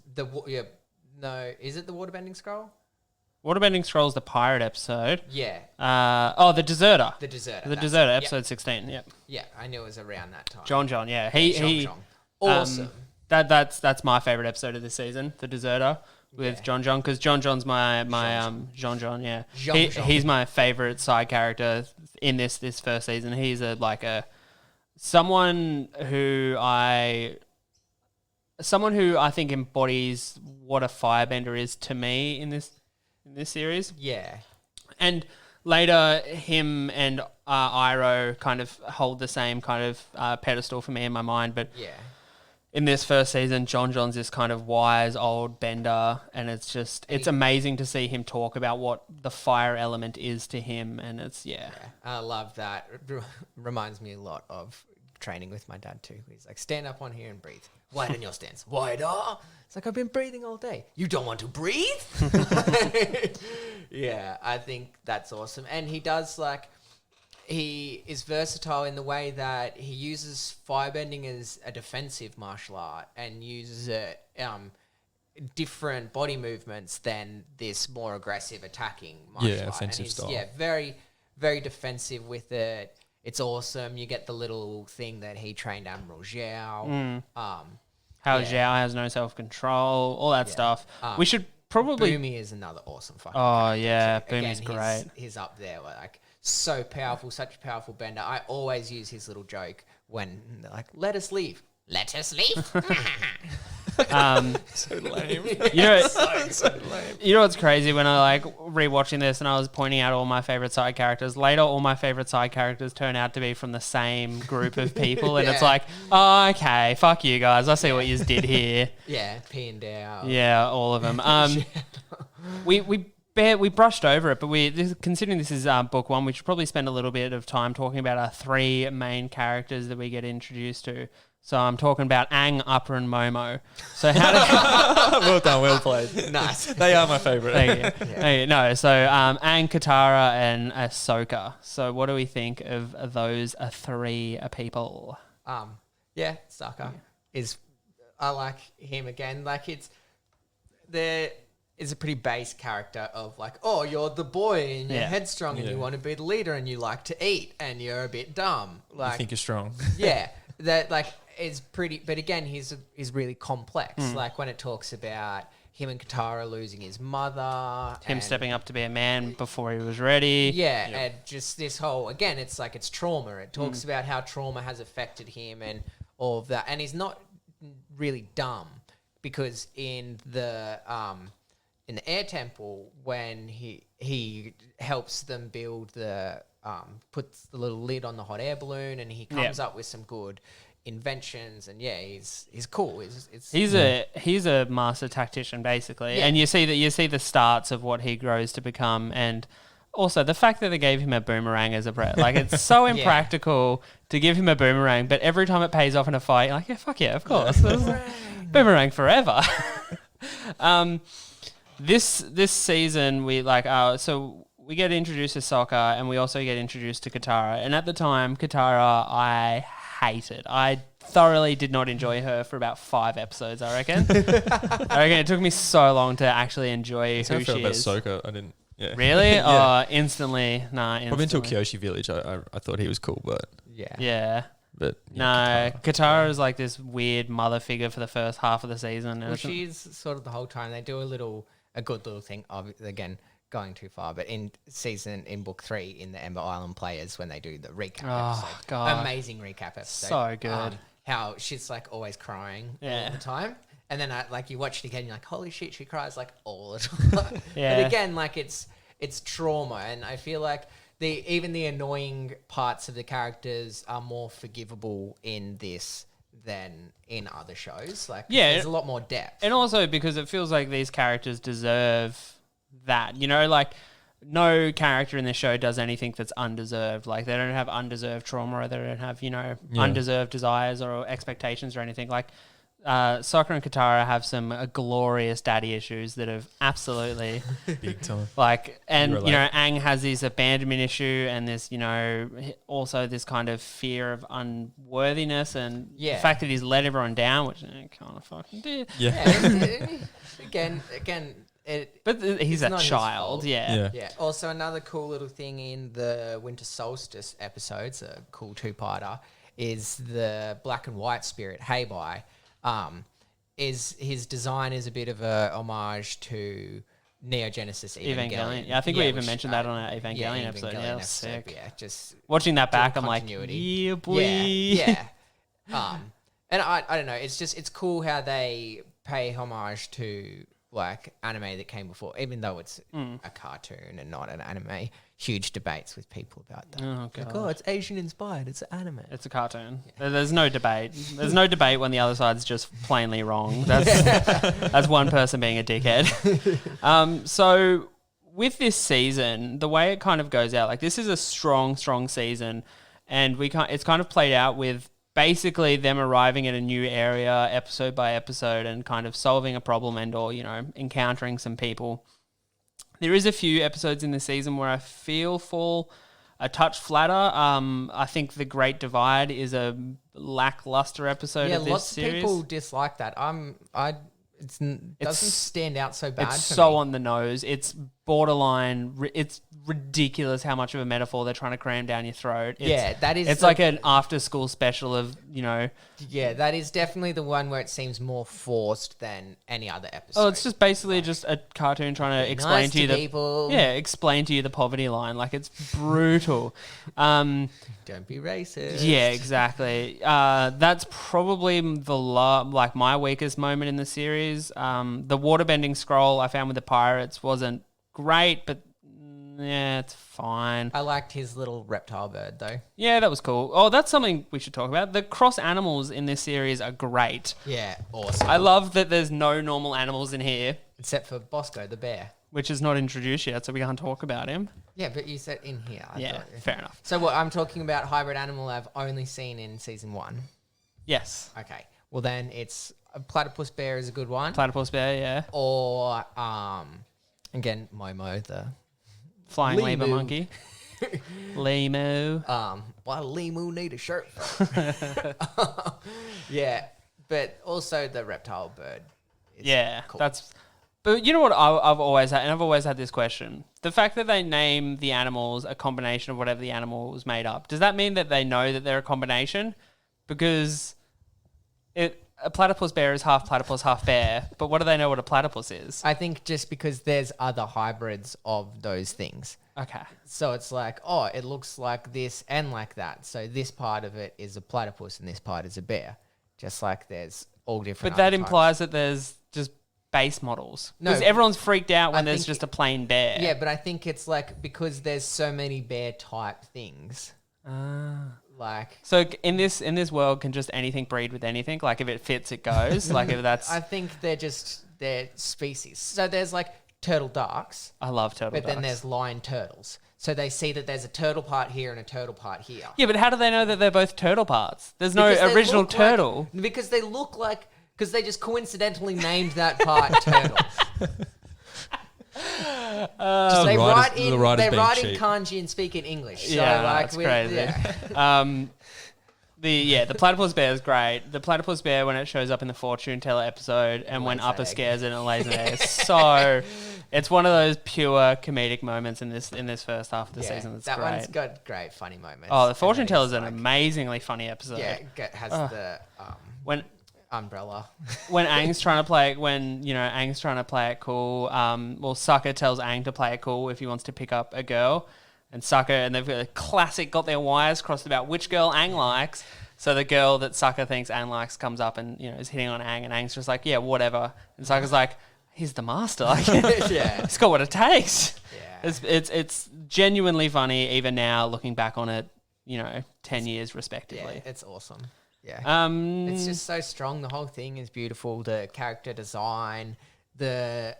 No, is it the Waterbending Scroll? Waterbending Scroll is the pirate episode. Yeah. The Deserter. The Deserter. The Deserter, episode 16. Yep. Yeah, I knew it was around that time. John. Yeah, he. Awesome. That's my favorite episode of this season, The Deserter. With John, because John's my John. Yeah, he's my favorite side character in this first season. He's someone who I think embodies what a firebender is to me in this series. Yeah, and later him and Iroh kind of hold the same kind of pedestal for me in my mind, but yeah. In this first season, John's this kind of wise old bender, and it's amazing to see him talk about what the fire element is to him, and I love that. It reminds me a lot of training with my dad too. He's like, stand up on here and breathe. Widen your stance. Wider. It's like, I've been breathing all day. You don't want to breathe? Yeah, I think that's awesome. And he does he is versatile in the way that he uses firebending as a defensive martial art and uses it different body movements than this more aggressive attacking martial art. Offensive style. Yeah, very, very defensive with it. It's awesome. You get the little thing that he trained Admiral Zhao. How Yeah. Zhao has no self-control, all that stuff. We should probably... Boomy is another awesome fucking Oh, character yeah. too. Boomy's Again, great. He's up there. Like, so powerful, such a powerful bender. I always use his little joke when they're like, let us leave. Let us leave? So lame. You know, so lame. you know what's crazy? When I like rewatching this and I was pointing out all my favorite side characters, later all my favorite side characters turn out to be from the same group of people, and it's Yeah. like, oh, okay, fuck you guys. I see what you did here. Yeah, P and Dow. Yeah, all of them. We brushed over it, but considering this is book one, we should probably spend a little bit of time talking about our three main characters that we get introduced to. So I'm talking about Aang, Upper, and Momo. So how did Well done, well played. Nice. They are my favourite. Thank you. Thank you. No, so Aang, Katara, and Ahsoka. So what do we think of those three people? Yeah, Sokka is. I like him again. Like there is a pretty base character of like, oh, you're the boy and you're Yeah. headstrong and you want to be the leader and you like to eat and you're a bit dumb. Like, I think you're strong. yeah, that like is pretty. But again, he's really complex. Hmm. Like when it talks about him and Katara losing his mother, Him and- stepping up to be a man before he was ready. Yeah, and just this whole again, it's like it's trauma. It Hmm. talks about how trauma has affected him and all of that, and he's not really dumb because in the air temple when he helps them build the puts the little lid on the hot air balloon and he comes up with some good inventions and he's cool. He's a master tactician basically, Yeah. and you see the starts of what he grows to become, and also the fact that they gave him a boomerang as a brat, like it's so impractical to give him a boomerang, but every time it pays off in a fight, you're like, yeah, fuck yeah, of course, boomerang forever. This season we so we get introduced to Sokka and we also get introduced to Katara, and at the time Katara I hated. I thoroughly did not enjoy her for about 5 episodes, I reckon. It took me so long to actually enjoy That's how who I felt she about is. Ahsoka. I didn't. Yeah. Really? Yeah. Oh, instantly. Nah, Probably until instantly. Kyoshi Village, I thought he was cool, but Yeah. but No, Katara is like this weird mother figure for the first half of the season. And Well, it's- she's sort of the whole time. They do a good little thing. Again, going too far, but in book 3 in the Ember Island Players when they do the recap episode, God. amazing recap episode. So good. How she's like always crying all the time, and then you watch it again, you're like, holy shit, she cries like all the time. Yeah. But again, like it's trauma, and I feel like even the annoying parts of the characters are more forgivable in this than in other shows. Like, Yeah, there's a lot more depth. And also because it feels like these characters deserve that, like no character in this show does anything that's undeserved. Like they don't have undeserved trauma, or they don't have, undeserved desires or expectations or anything. Like Sokka and Katara have some glorious daddy issues that have absolutely big time. like, and You relate. Aang has this abandonment issue and this, also this kind of fear of unworthiness and the fact that he's let everyone down, which he kind of fucking did. Yeah. Again, But he's It's a not his child, fault. yeah. Yeah. Also, another cool little thing in the Winter Solstice episodes, a cool 2-parter, is the black and white spirit, Heibai. Is his design is a bit of a homage to Neo Genesis Evangelion. Yeah, I think we even which, mentioned that on our Evangelion episode. Yeah, that was episode, sick. but yeah, just Watching that back, I'm like, continuity. yeah, boy. Yeah. And I don't know. It's cool how they pay homage to like anime that came before, even though it's a cartoon and not an anime. Huge debates with people about that. Oh, Like, God. it's Asian inspired. It's an anime. It's a cartoon. There's no debate. There's no debate when the other side's just plainly wrong. That's one person being a dickhead. So with this season, the way it kind of goes out, like this is a strong season, and it's kind of played out with basically them arriving at a new area episode by episode and kind of solving a problem or encountering some people. There is a few episodes in the season where I feel fall a touch flatter. I think The Great Divide is a lackluster episode of this lots series. of people dislike that. Doesn't stand out so bad. It's for so me. on the nose. It's borderline. It's ridiculous how much of a metaphor they're trying to cram down your throat. that is. It's like an after-school special of Yeah, that is definitely the one where it seems more forced than any other episode. Oh, it's just basically just a cartoon trying to explain nice to you people. explain to you the poverty line. Like it's brutal. Don't be racist. Yeah, exactly. That's probably like my weakest moment in the series. The waterbending scroll I found with the pirates wasn't great, but yeah, it's fine. I liked his little reptile bird though. Yeah, that was cool. Oh, that's something we should talk about. The cross animals in this series are great. Yeah, awesome. I love that there's no normal animals in here, Except for Bosco the bear. which is not introduced yet, so we can't talk about him. Yeah, but you said in here. I Yeah, thought. fair enough. So what I'm talking about hybrid animal I've only seen in season 1. Yes. Okay. Well then it's a platypus bear is a good one. Platypus bear, yeah. Or again Momo the Flying lemur Lemur. monkey. Lemur. why Limu need a shirt? Yeah, but also the reptile bird. is Yeah, cool. that's. But you know what I've always had, and I've always had this question: the fact that they name the animals a combination of whatever the animal was made up, does that mean that they know that they're a combination? Because a platypus bear is half platypus, half bear. But what do they know what a platypus is? I think just because there's other hybrids of those things. Okay. So it's like, oh, it looks like this and like that. So this part of it is a platypus and this part is a bear. Just like there's all different. But that other types. implies that there's just base models. No, Because everyone's freaked out when I there's think- just a plain bear. Yeah, but I think it's like because there's so many bear type things. Like So in this world, can just anything breed with anything? Like if it fits, it goes. Like if that's. I think they're species. So there's like turtle darks, I love turtle but then ducks. there's lion turtles. So they see that there's a turtle part here and a turtle part here. Yeah, but how do they know that they're both turtle parts? There's no Because they original look turtle. Like, because they look like. Because they just coincidentally named that part turtle. They write in kanji and speak in English. So Yeah, like that's crazy. The platypus bear is great. The platypus bear when it shows up in the fortune teller episode and when Lays Upper an egg. scares it and it lays an egg. So it's one of those pure comedic moments in this first half of the season. That's that great. one's got great funny moments. Oh, the And fortune then teller is it's an like- amazingly funny episode. Yeah, has the When umbrella. when Aang's trying to play Aang's trying to play it cool. Well, Sucker tells Aang to play it cool if he wants to pick up a girl, and Sucker and they've got a classic got their wires crossed about which girl Aang likes. So the girl that Sucker thinks Aang likes comes up and is hitting on Aang, and Aang's just like, yeah, whatever. And Sucker's like, he's the master. Like, Yeah. he's got what it takes. Yeah. It's genuinely funny even now looking back on it. 10 years Yeah, respectively. it's awesome. Yeah. It's It's just so strong. The whole thing is beautiful. The character design, the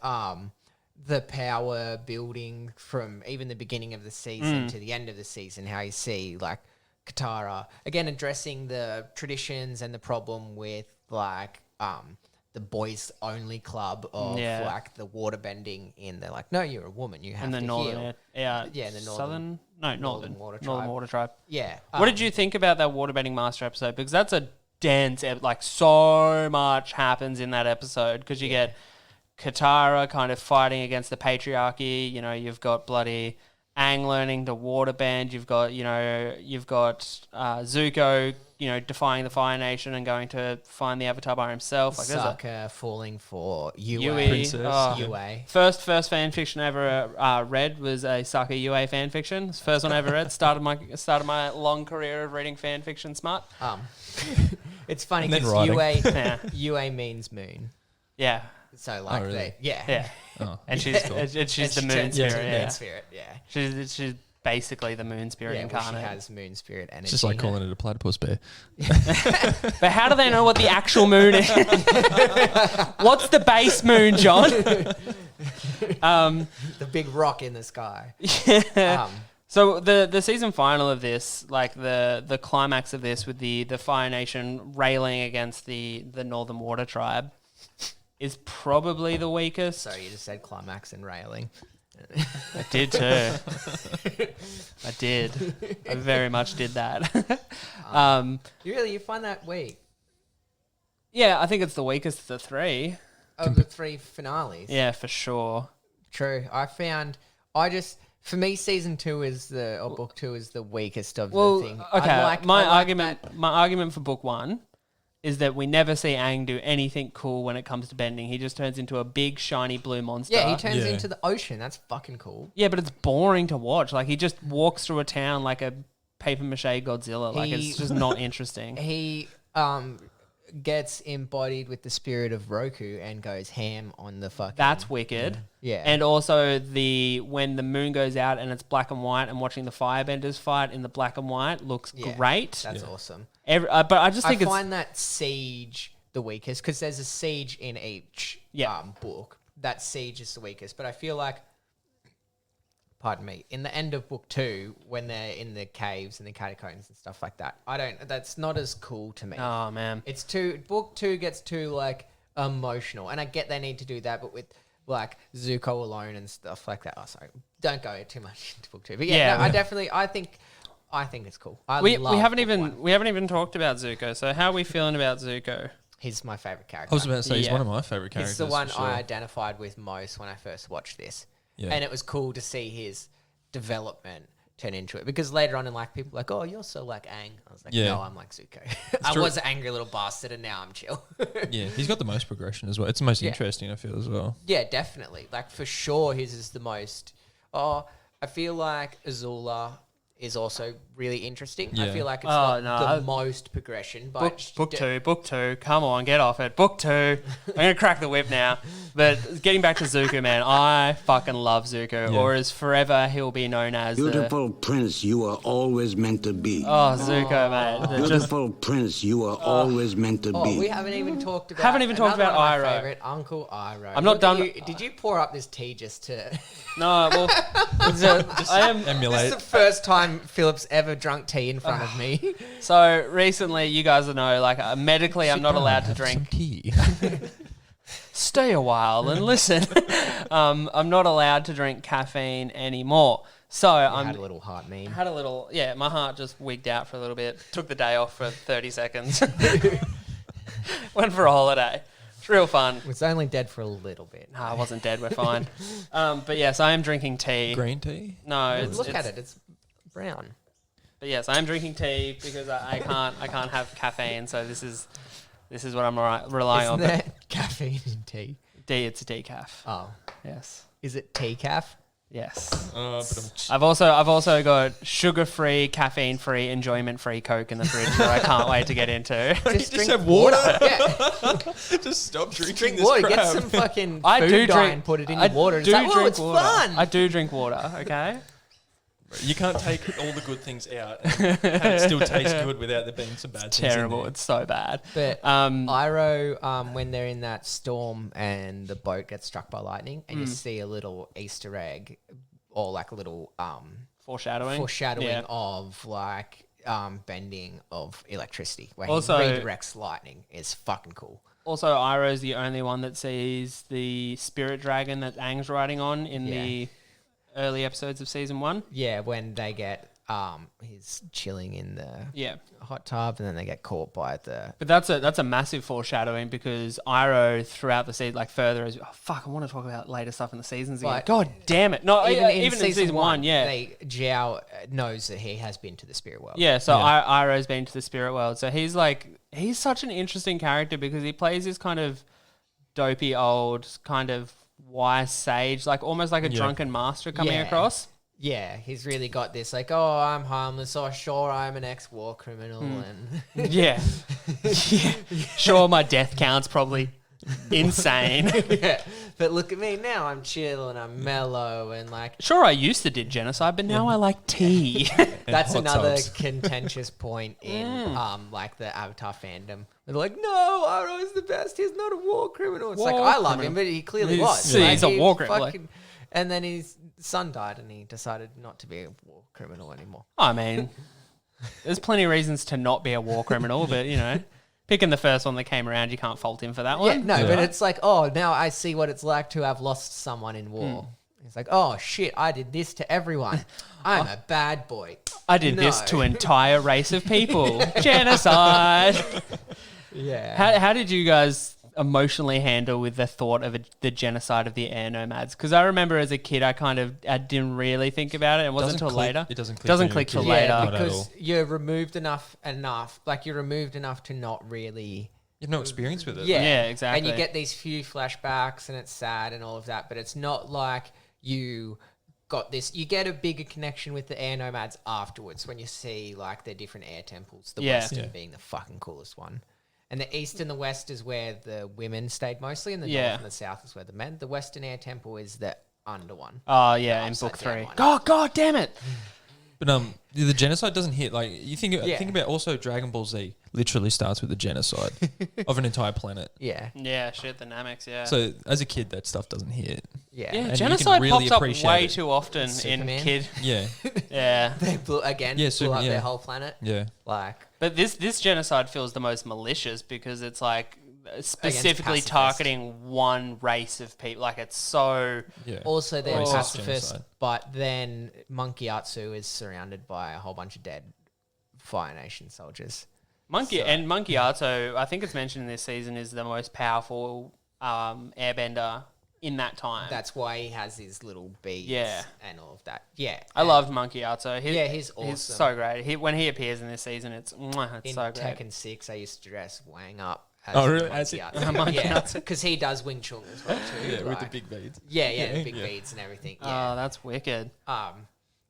power building from even the beginning of the season to the end of the season. How you see like Katara again addressing the traditions and the problem with like the boys only club of Yeah. like the water bending in. They're like, no, you're a woman. You have and the to northern, heal. yeah, Yeah, the northern northern water northern tribe. water tribe. Yeah. What did you think about that waterbending master episode? Because that's a dense, like so much happens in that episode. Because you get Katara kind of fighting against the patriarchy. You've got bloody Aang learning to waterbend. You've got Zuko, defying the Fire Nation and going to find the Avatar by himself. Like there's a Sokka falling for Yue. Yue. Princess. Oh. Yue. First fan fiction I ever read was a Sokka Yue fan fiction. It's the first one I ever read. Started my long career of reading fan fiction smart. It's funny And then because writing. Yeah. Yue means moon. Yeah. So like really? Yeah. Oh, And she's the moon turns into spirit. moon Yeah. spirit. Yeah. She's basically the moon spirit Yeah, well, she incarnate. has moon spirit energy. it's just like calling it a platypus bear. But how do they know what the actual moon is? What's the base moon, John? the big rock in the sky. So the season final of this, like the climax of this with the Fire Nation railing against the Northern Water Tribe, is probably the weakest. So you just said climax and railing. I did too. I did. I very much did that. You find that weak Yeah, I think it's the weakest of the three. of the three finales. Yeah, for sure. True. For me, season 2 or book 2 is the weakest of Well, the thing. okay. My argument for book 1 is that we never see Aang do anything cool when it comes to bending. He just turns into a big shiny blue monster. Yeah, he turns into the ocean. That's fucking cool. Yeah, but it's boring to watch. Like, he just walks through a town like a paper mache Godzilla. Like, it's just not interesting. He gets embodied with the spirit of Roku and goes ham on the fucking... That's wicked. Yeah. And also when the moon goes out and it's black and white and watching the firebenders fight in the black and white looks great. That's awesome. But I just think I find that siege the weakest because there's a siege in each book. That siege is the weakest. But I feel like, pardon me, in the end of book 2, when they're in the caves and the catacombs and stuff like that, that's not as cool to me. Oh, man. Book 2 gets too, like, emotional. And I get they need to do that, but with, like, Zuko alone and stuff like that. Oh, sorry. Don't go too much into book 2. But I think it's cool. We haven't even talked about Zuko. So how are we feeling about Zuko? He's my favorite character. I was about to say he's one of my favorite characters. He's the one for sure. I identified with most when I first watched this. Yeah. And it was cool to see his development turn into it. Because later on in life, people were like, oh, you're so like Aang. I was like, no, I'm like Zuko. I was an angry little bastard and now I'm chill. Yeah, he's got the most progression as well. It's the most interesting, I feel, as well. Yeah, definitely. Like, for sure, his is the most... I feel like Azula is also really interesting. Yeah. I feel like it's the most progression. But Book two. Come on, get off it. Book 2. I'm going to crack the whip now. But getting back to Zuko, man, I fucking love Zuko. Yeah. Or as forever he'll be known as Beautiful prince, you are always meant to be. Oh, Zuko, man. Beautiful prince, you are always meant to be. We haven't even talked about... Haven't even talked another about one of my Iroh. favorite, Uncle Iroh. I'm not done- Did you pour up this tea just to... No, well, I am... Emulate. This is the first time Philip's ever drunk tea in front of me. So recently, you guys know, like medically, I'm not allowed to Have drink. some tea. Stay a while and listen. I'm not allowed to drink caffeine anymore. So I had a little heart meme. My heart just wigged out for a little bit. Took the day off for 30 seconds. Went for a holiday. It's real fun. It's only dead for a little bit. No, I wasn't dead. We're fine. But yes, I am drinking tea. Green tea? No, Look at it. It's brown. But yes, I am drinking tea because I can't have caffeine. So this is what I'm relying on. Isn't there caffeine in tea? It's a decaf. Oh. Yes. Is it decaf? Yes. But I've also got sugar-free, caffeine-free, enjoyment-free Coke in the fridge that I can't wait to get into. Just drink have water. Yeah. Just stop drinking Drink this water. crap. Get some fucking I food do dye drink. and put it in I your water. It's do like, drink it's water. fun. I do drink water. Okay. You can't take all the good things out and have it still taste good without there being some bad things Terrible. in there. It's so bad. But Iroh, when they're in that storm and the boat gets struck by lightning, and you see a little Easter egg or like a little Foreshadowing. foreshadowing of like bending of electricity, where Also- he redirects lightning, is fucking cool. Also, Iroh's the only one that sees the spirit dragon that Aang's riding on in the early episodes of season 1. Yeah, when they get he's chilling in the hot tub, and then they get caught by the... But that's a massive foreshadowing because Iroh throughout the season, like further as I want to talk about later stuff in the seasons again. But God damn it! No, even in season season 1, Zhao knows that he has been to the spirit world. Yeah, so Iroh's been to the spirit world. So he's such an interesting character because he plays this kind of dopey old kind of wise sage, like almost like a drunken master coming across. Yeah, he's really got this like, oh, I'm harmless. Oh, sure, I'm an ex-war criminal. And Yeah. Sure, my death count's probably insane. yeah, but look at me now. I'm chill and I'm mellow and like... Sure, I used to did genocide, but now I like tea. That's hot another tubs. contentious point in like the Avatar fandom. They're like, no, Iroh is the best. He's not a war criminal. It's like, War I love criminal. him, but he clearly He's- was. yeah, Like, he's a he war criminal, fucking- And then his son died and he decided not to be a war criminal anymore. I mean, there's plenty of reasons to not be a war criminal, but picking the first one that came around, you can't fault him for that one. Yeah, no, but it's like, oh, now I see what it's like to have lost someone in war. It's like, oh, shit, I did this to everyone. I'm a bad boy. I did this No. to an entire race of people. Genocide. Yeah. How did you guys emotionally handle with the thought of the genocide of the air nomads? Because I remember as a kid, I didn't really think about it. It wasn't until later. It doesn't click. Doesn't when click you're a till kid. later. Not at because all. you're removed enough, like you're removed enough to not really. You have no experience with it. Yeah, exactly. And you get these few flashbacks, and it's sad and all of that, but it's not like you got this. You get a bigger connection with the air nomads afterwards when you see like their different air temples. The western being the fucking coolest one. And the east and the west is where the women stayed mostly, and the north and the south is where the men. The Western Air Temple is the under one. Oh yeah, in upside book down 3. one. God damn it! But the genocide doesn't hit like you think. Think about also Dragon Ball Z literally starts with the genocide of an entire planet. Yeah. Yeah, shit, the Namex. Yeah. So as a kid, that stuff doesn't hit. Yeah. yeah, and you genocide can really pops up appreciate way it. too often Superman. in kid. Yeah, Yeah. They blew up yeah. their whole planet. yeah. Like, But this genocide feels the most malicious because it's like specifically pacifist. targeting one race of people. Like it's so. Yeah. also they're Racist pacifist, genocide. but then Monkey Atsu is surrounded by a whole bunch of dead Fire Nation soldiers. Monkey Arto, I think it's mentioned in this season, is the most powerful airbender in that time. That's why he has his little beads Yeah. and all of that. Yeah. I loved Monkey Arto. He's awesome. He's so great. When he appears in this season, it's In so great. Tekken 6, I used to dress Wang up. As Oh, really? Monkey As it- Atsu. Yeah, because he does Wing Chun as well too. Yeah, with the like- big beads. Yeah, the big beads and everything. Yeah. Oh, that's wicked.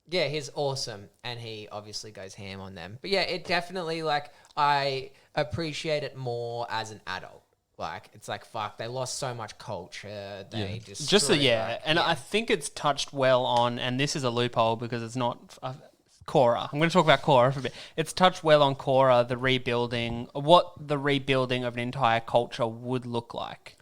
Yeah, he's awesome, and he obviously goes ham on them. But yeah, it definitely, like, I appreciate it more as an adult. Like, it's like, fuck, they lost so much culture. They destroyed, I think it's touched well on, and this is a loophole because it's not Korra. I'm going to talk about Korra for a bit. It's touched well on Korra, what the rebuilding of an entire culture would look like.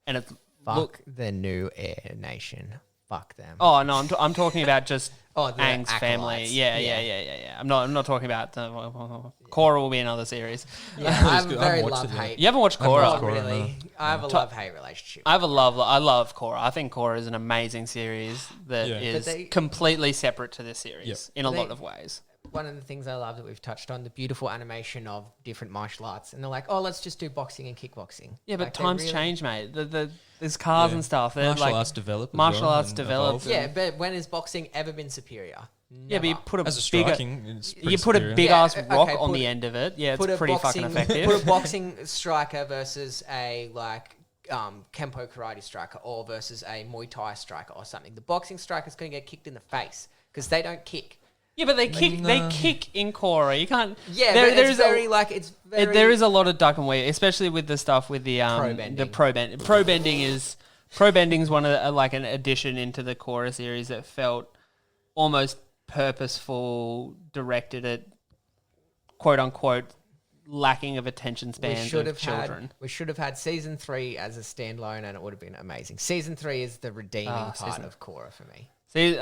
And it's Fuck the new Air Nation. Fuck them. Oh no, I'm talking about just the Aang's family. acolytes. Yeah. I'm not talking about Korra. Will be another series. Yeah, I have a good. I very haven't watched it love-hate. You haven't watched Not Korra? Korra, really. no. I have a love-hate relationship. I love Korra. I think Korra is an amazing series that Yeah. is But they- completely separate to this series Yep. in a They- lot of ways. One of the things I love that we've touched on, the beautiful animation of different martial arts. And they're like, oh, let's just do boxing and kickboxing. Yeah, but Like, they times really- change, mate. There's cars and stuff. They're Martial like, arts develop. as martial well arts and develop. evolve. Yeah, but when has boxing ever been superior? Yeah, but you Never. put a As a bigger, striking, it's pretty you put a superior. big Yeah, ass okay, rock put- on the end of it. Yeah, Put it's a pretty boxing- fucking effective. Put a boxing striker versus a Kempo karate striker or versus a Muay Thai striker or something. The boxing striker's going to get kicked in the face because they don't kick. Yeah, but they kick. They kick in Korra. You can't. Yeah, there, but there it's is very a, like it's very. there is a lot of duck and weave, especially with the stuff with the Pro-bending. the pro bend. Pro bending is one of the, like an addition into the Korra series that felt almost purposeful, directed at quote unquote lacking of attention spans of children. We should have had season 3 as a standalone, and it would have been amazing. Season 3 is the redeeming part of Korra for me. See, With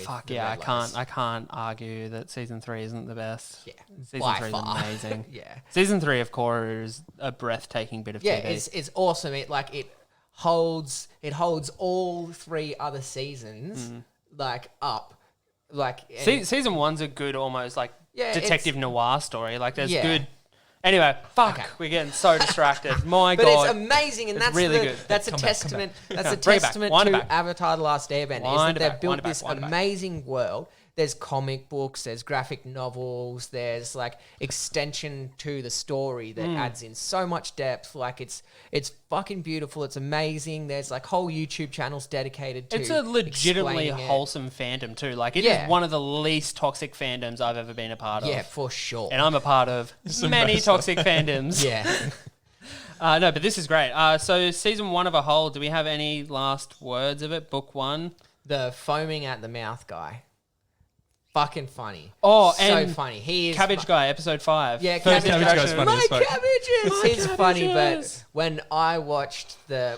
fuck the yeah, Red I Lotus. can't argue that season 3 isn't the best. Yeah, Season by 3 is far. amazing. Yeah. Season 3 of Korra is a breathtaking bit of Yeah, TV. it's awesome. It holds all 3 other seasons up. Season 1's a good almost like Yeah, detective noir story. Like there's Yeah. good. Anyway, fuck, Okay. we're getting so distracted. My But God. it's amazing, and It's that's really the, good. That's a Come back, come testament. That's Come a back. Bring it back. testament Wind it to back. Avatar: The Last Airbender. Wind Is it that back, they've built wind it back, this wind it back. amazing world. There's comic books, there's graphic novels, there's like extension to the story that adds in so much depth. Like it's fucking beautiful. It's amazing. There's like whole YouTube channels dedicated to. It's a legitimately explaining it. wholesome fandom too. Like it is Yeah. one of the least toxic fandoms I've ever been a part of. Yeah, for sure. And I'm a part of many toxic fandoms. yeah. No, but this is great. So season 1 of a whole, do we have any last words of it? Book 1? The foaming at the mouth guy. Fucking funny. Oh, so and funny. He is Cabbage Guy, episode 5. Yeah, First Cabbage Guy's introduction. funny as My fuck. cabbages. My He's funny, but cabbages. when I watched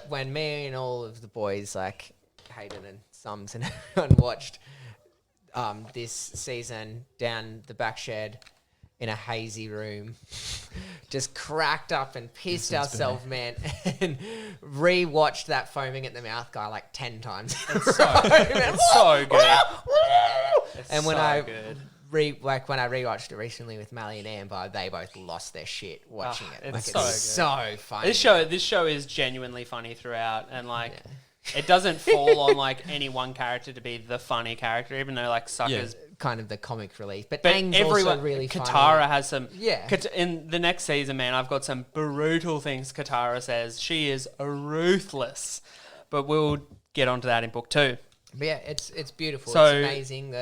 when me and all of the boys like Hayden and Sums and everyone watched this season down the back shed in a hazy room, just cracked up and pissed ourselves, man, and re-watched that foaming at the mouth guy like 10 times. It's so good. And when so I good. like when I rewatched it recently with Mally and Amber, they both lost their shit watching it. It's Like, so it's so funny. This show is genuinely funny throughout, and like it doesn't fall on like any one character to be the funny character, even though like Sucker's kind of the comic relief. But Aang's everyone also really funny. Katara has some. Yeah. In the next season, man, I've got some brutal things Katara says. She is ruthless, but we'll get onto that in book 2. But yeah, it's beautiful. So- it's amazing.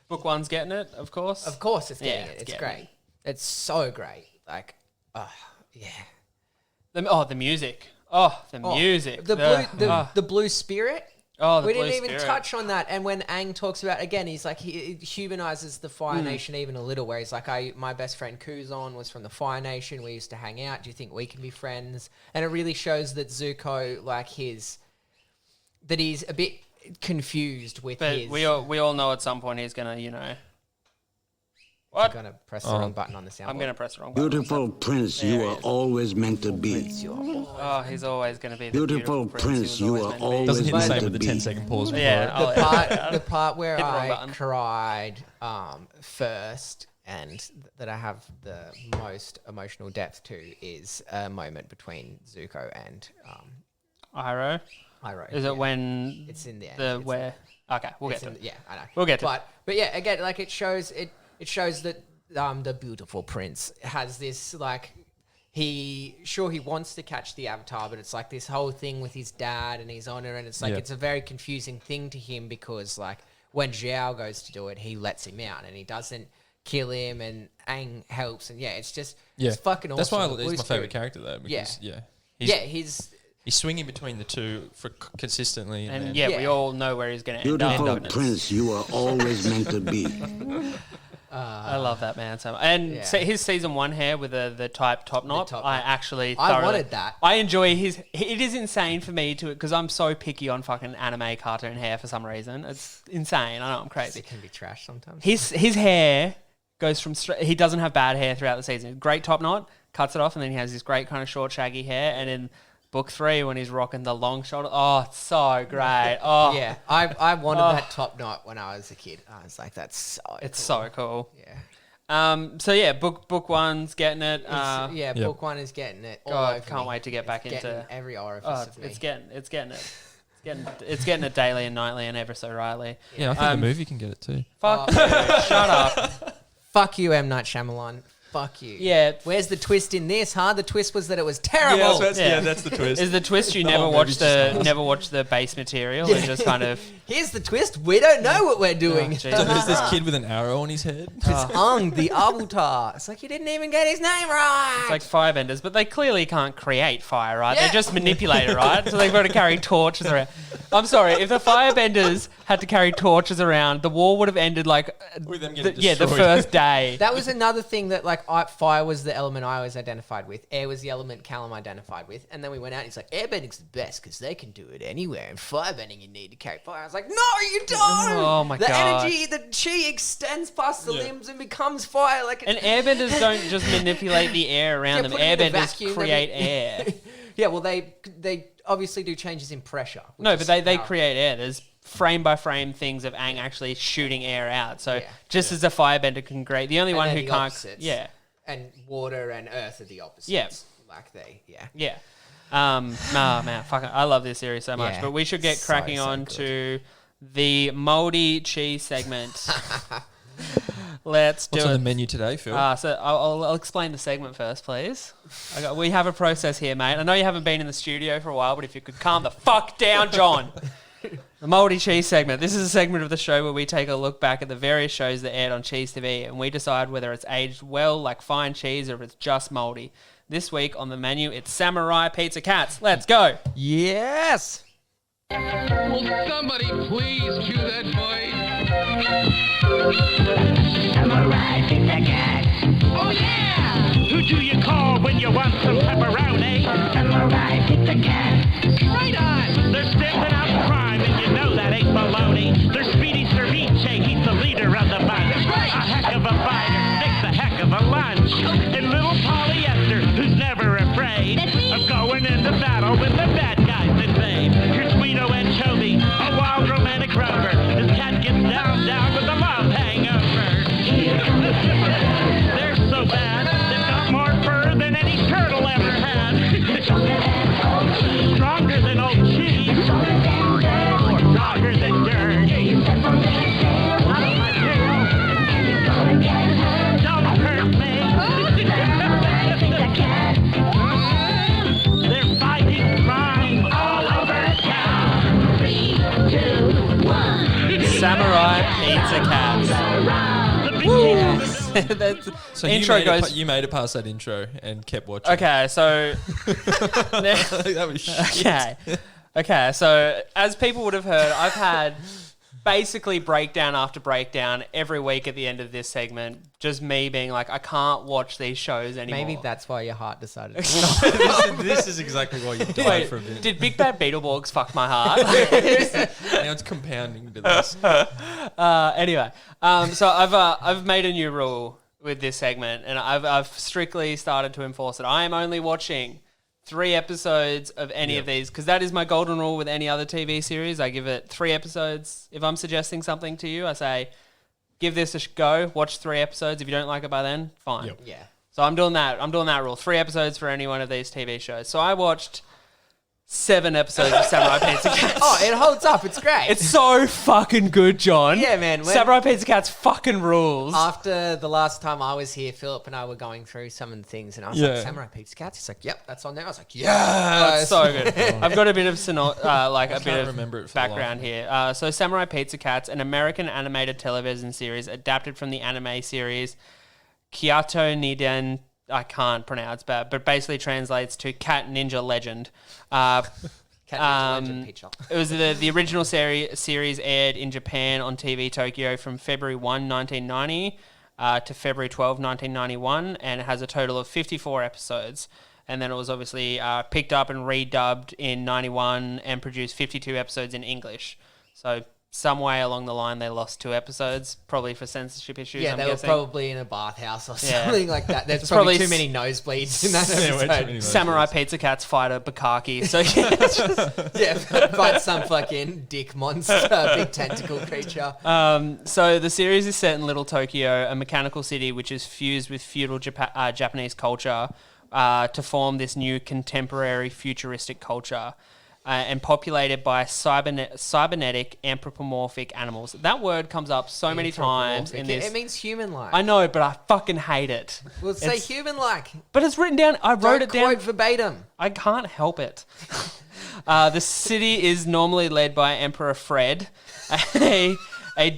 Book 1's getting it, of course. Of course, it's getting Yeah, it. it's It's getting great. It's so great. Like, yeah. The music. Oh, the music. The blue spirit. Oh, the we blue didn't even spirit. touch on that. And when Aang talks about, again, he's like, he humanizes the Fire Nation even a little, where he's like, my best friend Kuzon was from the Fire Nation. We used to hang out. Do you think we can be friends? And it really shows that Zuko, like that he's a bit confused with But his... we all know at some point he's gonna, I'm going to press the wrong button on the soundboard. I'm gonna press the wrong button. Beautiful prince you are always meant to be. Oh, he's always gonna be the Beautiful prince he you was are meant to be. always Doesn't hit the meant same to with the be. 10-second pause. before Yeah, it. The part where Hit the wrong I button. cried first and that I have the most emotional depth to is a moment between Zuko and Iroh. Iroh. Is it when It's in the end. the It's where? Okay, we'll get in- to it. Yeah, I know. We'll get to it. But yeah, again, like it shows that the beautiful prince has this like he wants to catch the Avatar, but it's like this whole thing with his dad and his honor, and it's like Yeah. it's a very confusing thing to him because like when Zhao goes to do it, he lets him out and he doesn't kill him, and Aang helps, and it's just it's fucking awesome. That's why The Blue he's my favorite Spirit. character though. Because, Yeah. He's He's swinging between the two for consistently. And then- we all know where he's gonna end Beautiful up. prince you are always meant to be. I love that man so much. And Yeah. his season 1 hair with the type top knot, top I knot. actually I thoroughly- wanted that. I enjoy his. It is insane for me to because I'm so picky on fucking anime cartoon hair for some reason. It's insane. I know I'm crazy. it can be trash sometimes. His hair goes from he doesn't have bad hair throughout the season. Great top knot, cuts it off, and then he has this great kind of short shaggy hair. And in book 3 when he's rocking the long shoulder, oh, it's so great. Oh, Yeah, I wanted that top knot when I was a kid. I was like, that's so it's cool. so cool. Yeah. So yeah, book 1's getting it. Book 1 is getting it. all God, over can't me. wait to get back It's into. getting every orifice Oh, of me. it's getting it. It's getting it daily and nightly and ever so rightly. Yeah, I think the movie can get it too. Fuck you, shut up. Fuck you, M. Night Shyamalan. Fuck you. Yeah. Where's the twist in this, huh? The twist was that it was terrible. Yeah. that's the twist. Is the twist you The never whole watched movie's never watched the base material and just kind of Here's the twist. We don't know what we're doing. Jesus. So there's this kid with an arrow on his head. It's Ang, the Avatar. It's like you didn't even get his name right. it's like firebenders, but they clearly can't create fire, right? Yeah. They just manipulate it, right? So they've got to carry torches around. I'm sorry, if the firebenders had to carry torches around, the war would have ended like With them getting the destroyed. first day. That was another thing that like fire was the element I was identified with. Air was the element Callum identified with. And then we went out and he's like, airbending's the best because they can do it anywhere. And firebending, you need to carry fire. I was like, no, you don't. Oh my the God. energy, the chi extends past the limbs and becomes fire. Like And airbenders don't just manipulate the air around them. put it in a Airbenders vacuum, create air. yeah, well, they obviously do changes in pressure. which No, is but they how- create air. There's frame by frame things of Aang actually shooting air out. So Yeah. just as a firebender can create, the only And one they're who the can't, opposites. yeah, And water and earth are the opposites. Yeah. Like yeah. yeah. Nah, man, fuck it. I love this series so much. Yeah. But we should get So, cracking so on good. to the moldy cheese segment. Let's do What's on the it. menu today, Phil? So I'll explain the segment first, please. We have a process here, mate. I know you haven't been in the studio for a while, but if you could calm the fuck down, John. The Moldy Cheese segment. This is a segment of the show where we take a look back at the various shows that aired on Cheese TV and we decide whether it's aged well like fine cheese or if it's just moldy. This week on the menu, it's Samurai Pizza Cats. Let's go. Yes. Will somebody please cue that voice? Samurai Pizza Cat. Oh yeah! Who do you call when you want some pepperoni? Samurai Pizza Cat. Right on! They're stamping out crime and you know that ain't baloney. They're Speedy Ceviche, he's the leader of the bunch. That's right. A heck of a fighter, makes a heck of a lunch. And little Polyester, who's never afraid That's me. of going into battle when the bad guys invade. Here's Guido Anchovy, a wild romantic rover. This cat gets down with a love hangover. Here Samurai Pizza Cats. That's So intro you goes. you made it past that intro and kept watching. Okay, so That was shit. okay. So as people would have heard, I've had basically breakdown after breakdown every week at the end of this segment. Just me being like, I can't watch these shows anymore. Maybe that's why your heart decided to stop. this is exactly why you died Wait, for a bit. did Big Bad Beetleborgs fuck my heart? Now it's compounding to this. Anyway, so I've made a new rule with this segment, and I've strictly started to enforce it. I am only watching 3 episodes of any of these, because that is my golden rule with any other TV series. I give it 3 episodes. If I'm suggesting something to you, I say, give this a go, watch 3 episodes. If you don't like it by then, fine. Yep. Yeah. So I'm doing that rule. 3 episodes for any one of these TV shows. So I watched 7 episodes of Samurai Pizza Cats. Oh, it holds up. It's great. It's so fucking good, John. Yeah, man. Samurai Pizza Cats fucking rules. After the last time I was here, Philip and I were going through some of the things, and I was like, Samurai Pizza Cats? He's like, yep, that's on there. I was like, yeah. That's so good. I've got a bit of remember it for the background here. So Samurai Pizza Cats, an American animated television series adapted from the anime series Kyoto Niden. I can't pronounce that, but basically translates to Cat Ninja Legend. Cat Ninja Legend picture. It was the original series aired in Japan on TV Tokyo from February 1, 1990 to February 12, 1991, and it has a total of 54 episodes. And then it was obviously picked up and redubbed in 91 and produced 52 episodes in English. So some way along the line, they lost 2 episodes, probably for censorship issues. Yeah, I'm they guessing. were probably in a bathhouse or Yeah. something like that. There's It's probably probably too many nosebleeds in that Yeah, way too episode. many Samurai Pizza Cats fight a Bukaki. So yeah, it's just, Yeah, fight some fucking dick monster, big tentacle creature. so the series is set in Little Tokyo, a mechanical city which is fused with feudal Japanese culture to form this new contemporary futuristic culture. And populated by cybernetic anthropomorphic animals. That word comes up so many times in this. It means human-like. I know, but I fucking hate it. Well, say It's- human-like. But it's written down. I wrote Don't it down. quote verbatim. I can't help it. The city is normally led by Emperor Fred, a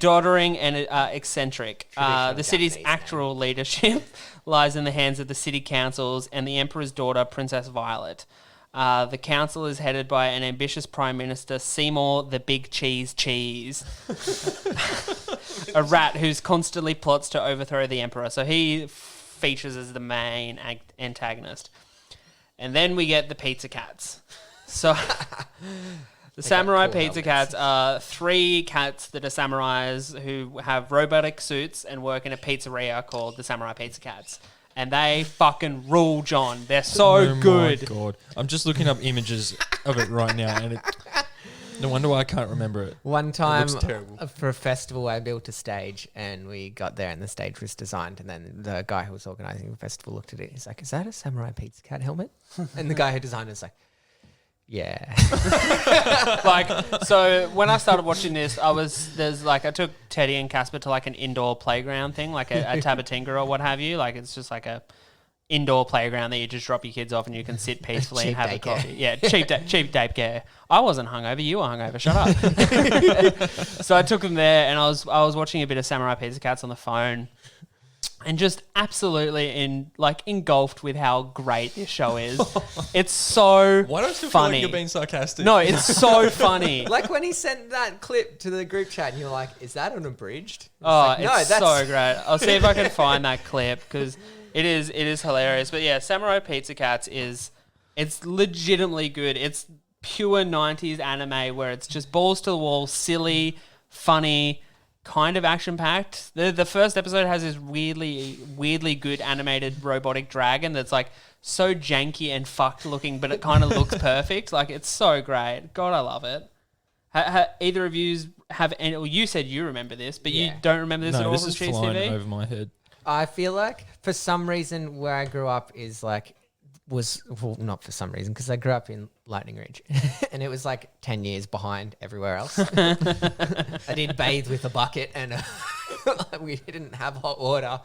doddering and eccentric. The city's Japanese actual leadership lies in the hands of the city councils and the Emperor's daughter, Princess Violet. The council is headed by an ambitious Prime Minister, Seymour the Big Cheese, a rat who's constantly plots to overthrow the Emperor. So he features as the main antagonist. And then we get the Pizza Cats. So the Samurai cool Pizza Cats are 3 cats that are samurais who have robotic suits and work in a pizzeria called the Samurai Pizza Cats. And they fucking rule, John. They're so good. Oh my God. I'm just looking up images of it right now, and no wonder why I can't remember it. One time looks terrible. for a festival, I built a stage, and we got there, and the stage was designed. And then the guy who was organising the festival looked at it. He's like, "Is that a Samurai Pizza Cat helmet?" And the guy who designed it was like, "Yeah." So when I started watching this, I took Teddy and Casper to like an indoor playground thing, like a Tabatinga or what have you. Like it's just like a indoor playground that you just drop your kids off and you can sit peacefully and Cheap have a daycare. coffee. Yeah, cheap daycare. I wasn't hungover. You were hungover. Shut up. So I took them there, and I was watching a bit of Samurai Pizza Cats on the phone. And just absolutely engulfed with how great this show is. It's so Why don't you feel funny. like you're being sarcastic? No, it's so funny. Like when he sent that clip to the group chat, and you're like, "Is that unabridged?" It's so great. I'll see if I can find that clip because it is hilarious. But yeah, Samurai Pizza Cats it's legitimately good. It's pure 90s anime where it's just balls to the wall, silly, funny, kind of action-packed. The first episode has this weirdly good animated robotic dragon that's like so janky and fucked looking, but it kind of looks perfect. Like it's so great. God, I love it. Either of you have any? Well, you said you remember this, but you don't remember this at No, all this from is Cheese flying TV? over my head. I feel like for some reason where I grew up is like not for some reason because I grew up in Lightning Ridge and it was like 10 years behind everywhere else. I did bathe with a bucket and we didn't have hot water.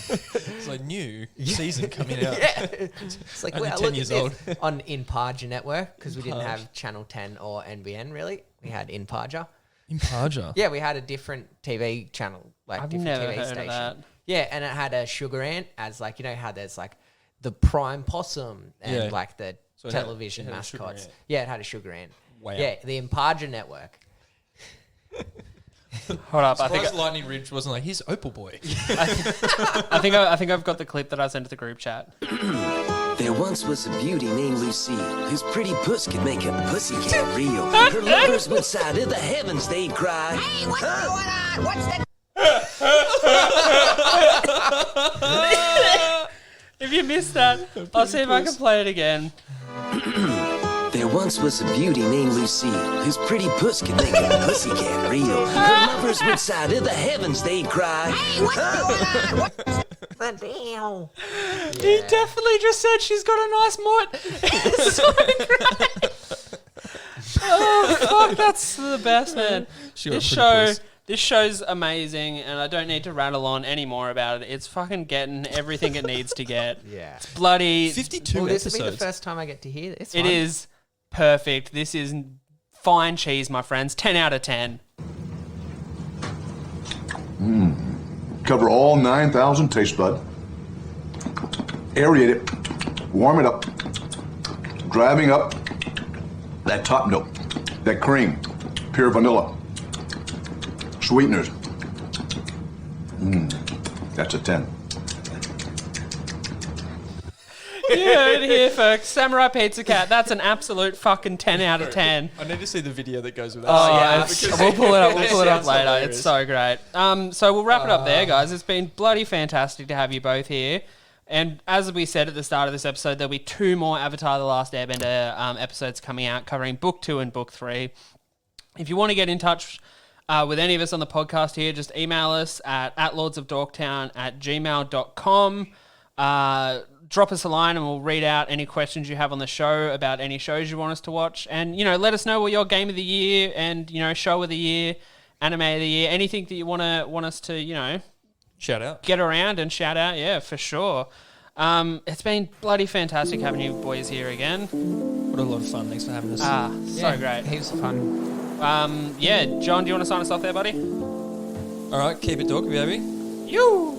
It's like new season coming out. Yeah, it's like Only wow, 10 look years at old. this. On Inparja network because we didn't have Channel 10 or NBN really. We had Inparja. Imparja. Yeah, we had a different TV channel, like I've different never TV heard station. of that. Yeah, and it had a sugar ant as like, you know how there's like the prime possum and Yeah. like the So it had- television it had a sugar mascots. ant. Yeah, it had a sugar ant. Wow. Yeah, the Imparja network. Hold up, I think Surprised Lightning Ridge wasn't like, here's Opal Boy. I think I've got the clip that I sent to the group chat. There once was a beauty named Lucille, whose pretty puss could make a pussycat real. Her lovers would sigh to the heavens, they'd cry. Hey, what's going on? What's that? If you missed that, I'll see if I can play it again. There once was a beauty named Lucille, whose pretty puss could make a pussycat real. Her lovers would sigh to the heavens, they'd cry. Hey, what's going on? What's the deal? He definitely just said she's got a nice mutt. It's so great. Oh fuck, that's the best, man. This show's amazing, and I don't need to rattle on any more about it. It's fucking getting everything it needs to get. Yeah. It's bloody. 52 Well, this episodes. will be the first time I get to hear this. It is perfect. This is fine cheese, my friends. 10 out of 10. Cover all 9,000 taste bud. Aerate it. Warm it up. Driving up that top note, that cream, pure vanilla, sweeteners. That's a 10. You heard it here, folks. Samurai Pizza Cat. That's an absolute fucking 10 out of 10. I need to see the video that goes with that. Oh yeah, Because we'll pull it up. We'll that pull it up sounds later. hilarious. It's so great. So we'll wrap it up there, guys. It's been bloody fantastic to have you both here. And as we said at the start of this episode, there'll be 2 more Avatar: The Last Airbender episodes coming out, covering Book 2 and Book 3. If you want to get in touch with any of us on the podcast here, just email us at lordsofdorktown@gmail.com. Drop us a line and we'll read out any questions you have on the show about any shows you want us to watch. And, you know, let us know what your game of the year and, you know, show of the year, anime of the year, anything that you want us to, you know, Shout out. get around and shout out. Yeah, for sure. It's been bloody fantastic having you boys here again. What a lot of fun. Thanks for having us. So great. Heaps of fun. Yeah, John, do you want to sign us off there, buddy? All right, keep it dorky, baby. You.